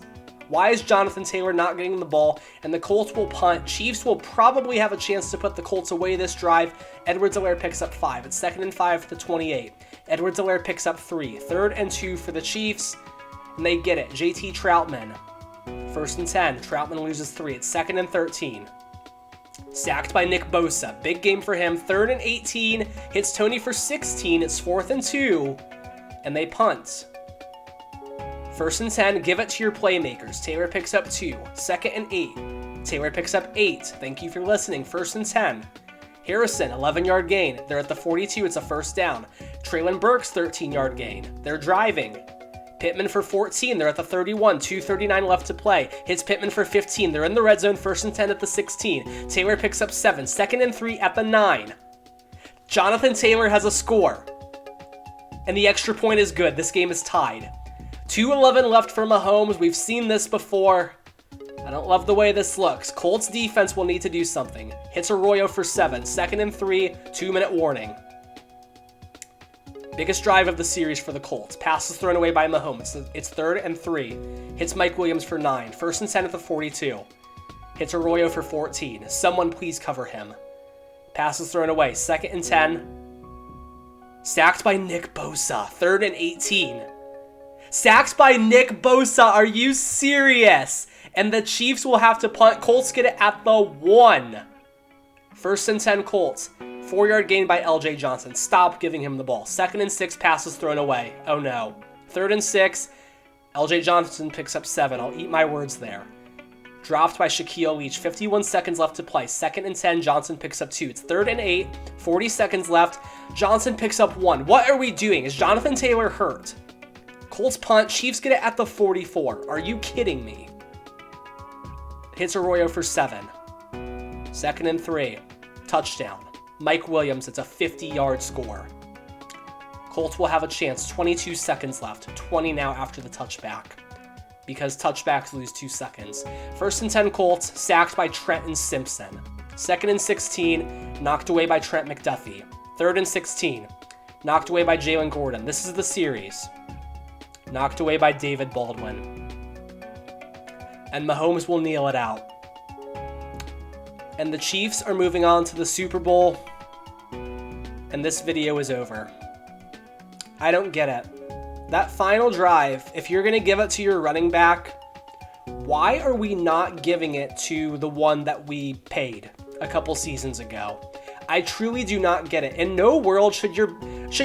Speaker 1: Why is Jonathan Taylor not getting the ball? And the Colts will punt. Chiefs will probably have a chance to put the Colts away this drive. Edwards-Helaire picks up 5. It's 2nd and 5 at the 28. Edwards-Helaire picks up 3. 3rd and 2 for the Chiefs. And they get it. JT Troutman. 1st and 10. Troutman loses 3. It's 2nd and 13. Sacked by Nick Bosa. Big game for him. 3rd and 18. Hits Tony for 16. It's 4th and 2. And they punt. 1st and 10. Give it to your playmakers. Taylor picks up 2. 2nd and 8. Taylor picks up 8. Thank you for listening. 1st and 10. Harrison, 11-yard gain. They're at the 42. It's a 1st down. Traylon Burks, 13-yard gain. They're driving. Pittman for 14. They're at the 31. 2:39 left to play. Hits Pittman for 15. They're in the red zone. 1st and 10 at the 16. Taylor picks up 7. 2nd and 3 at the 9. Jonathan Taylor has a score. And the extra point is good. This game is tied. 2:11 left for Mahomes. We've seen this before. I don't love the way this looks. Colts defense will need to do something. Hits Arroyo for 7. 2nd and 3. 2-minute warning. Biggest drive of the series for the Colts. Passes thrown away by Mahomes. It's 3rd and 3. Hits Mike Williams for 9. 1st and 10 at the 42. Hits Arroyo for 14. Someone please cover him. Passes thrown away. 2nd and 10. Sacked by Nick Bosa. 3rd and 18. Sacked by Nick Bosa. Are you serious? And the Chiefs will have to punt. Colts get it at the 1. 1st and 10 Colts. 4-yard gain by LJ Johnson. Stop giving him the ball. 2nd and 6, passes thrown away. Oh no. 3rd and 6, LJ Johnson picks up 7. I'll eat my words there. Dropped by Shaquille Leach. 51 seconds left to play. 2nd and 10, Johnson picks up 2. It's 3rd and 8, 40 seconds left. Johnson picks up 1. What are we doing? Is Jonathan Taylor hurt? Colts punt. Chiefs get it at the 44. Are you kidding me? Hits Arroyo for 7. 2nd and 3. Touchdown. Mike Williams, it's a 50-yard score. Colts will have a chance. 22 seconds left. 20 now after the touchback. Because touchbacks lose 2 seconds. 1st and 10 Colts, sacked by Trenton Simpson. 2nd and 16, knocked away by Trent McDuffie. 3rd and 16, knocked away by Jalen Gordon. This is the series. Knocked away by David Baldwin. And Mahomes will kneel it out. And the Chiefs are moving on to the Super Bowl. And this video is over. I don't get it. That final drive, if you're going to give it to your running back, why are we not giving it to the one that we paid a couple seasons ago? I truly do not get it. In no world should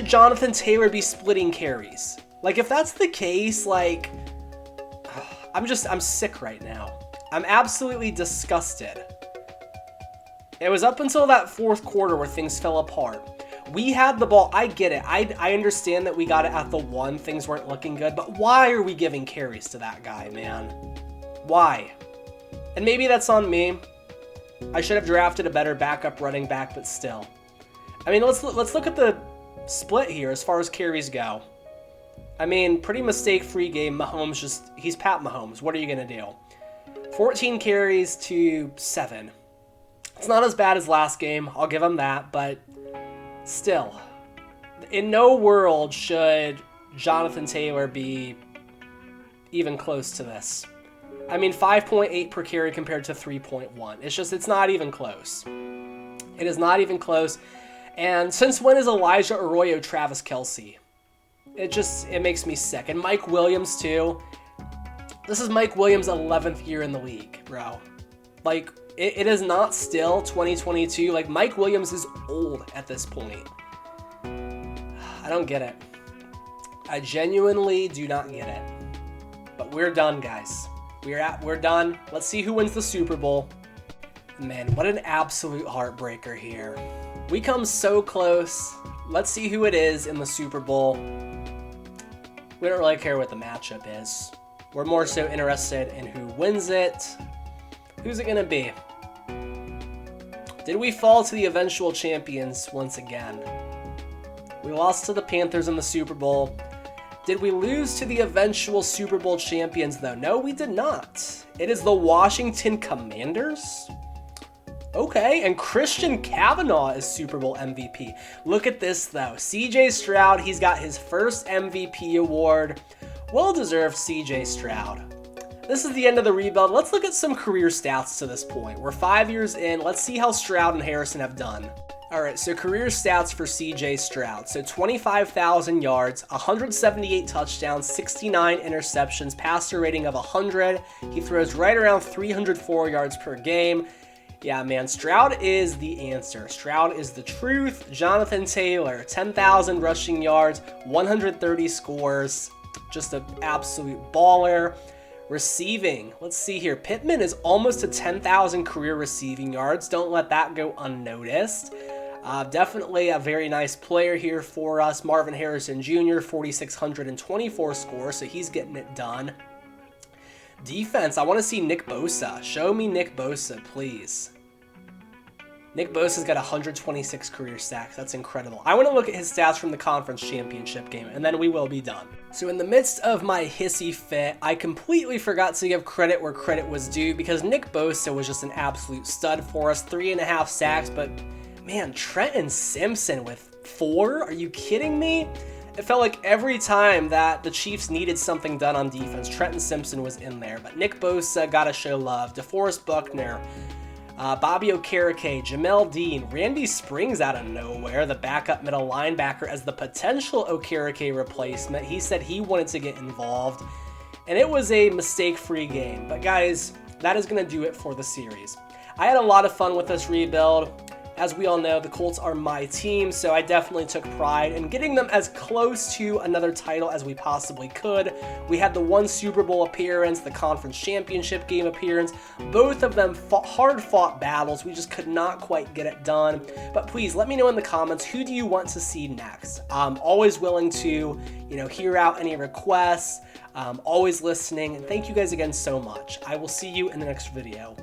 Speaker 1: Jonathan Taylor be splitting carries. Like, if that's the case, like, I'm sick right now. I'm absolutely disgusted. It was up until that 4th quarter where things fell apart. We had the ball. I get it. I understand that we got it at the 1. Things weren't looking good. But why are we giving carries to that guy, man? Why? And maybe that's on me. I should have drafted a better backup running back, but still. I mean, let's look at the split here as far as carries go. I mean, pretty mistake-free game. Mahomes he's Pat Mahomes. What are you going to do? 14 carries to 7. It's not as bad as last game, I'll give him that, but still, in no world should Jonathan Taylor be even close to this. I mean, 5.8 per carry compared to 3.1. It's not even close. It is not even close. And since when is Elijah Arroyo Travis Kelce? It makes me sick. And Mike Williams, too. This is Mike Williams' 11th year in the league, bro. Like, it is not still 2022. Like, Mike Williams is old at this point. I don't get it. I genuinely do not get it. But we're done, guys. We're done. Let's see who wins the Super Bowl. Man, what an absolute heartbreaker here. We come so close. Let's see who it is in the Super Bowl. We don't really care what the matchup is. We're more so interested in who wins it. Who's it going to be? Did we fall to the eventual champions once again? We lost to the Panthers in the Super Bowl. Did we lose to the eventual Super Bowl champions, though? No, we did not. It is the Washington Commanders? Okay, and Christian Cavanaugh is Super Bowl MVP. Look at this, though. CJ Stroud, he's got his first MVP award. Well-deserved CJ Stroud. this is the end of the rebuild. Let's look at some career stats to this point. We're 5 years in. Let's see how Stroud and Harrison have done. All right, so career stats for CJ Stroud. So 25,000 yards, 178 touchdowns, 69 interceptions, passer rating of 100. He throws right around 304 yards per game. Yeah, man, Stroud is the answer. Stroud is the truth. Jonathan Taylor, 10,000 rushing yards, 130 scores. Just an absolute baller. Receiving, let's see here. Pittman is almost to 10,000 career receiving yards. Don't let that go unnoticed. Definitely a very nice player here for us. Marvin Harrison Jr., 4,624 scores, so he's getting it done. Defense, I want to see Nick Bosa. Show me Nick Bosa, please. Nick Bosa's got 126 career sacks. That's incredible. I want to look at his stats from the conference championship game, and then we will be done. So in the midst of my hissy fit, I completely forgot to give credit where credit was due because Nick Bosa was just an absolute stud for us. 3.5 sacks, but man, Trenton Simpson with 4? Are you kidding me? It felt like every time that the Chiefs needed something done on defense, Trenton Simpson was in there. But Nick Bosa, gotta show love. DeForest Buckner, Bobby Okereke, Jamel Dean, Randy Springs out of nowhere, the backup middle linebacker as the potential Okereke replacement. He said he wanted to get involved, and it was a mistake-free game. But guys, that is going to do it for the series. I had a lot of fun with this rebuild. As we all know, the Colts are my team, so I definitely took pride in getting them as close to another title as we possibly could. We had the one Super Bowl appearance, the conference championship game appearance, both of them hard-fought battles. We just could not quite get it done. But please let me know in the comments, who do you want to see next? I'm always willing to, hear out any requests. Always listening, and thank you guys again so much. I will see you in the next video.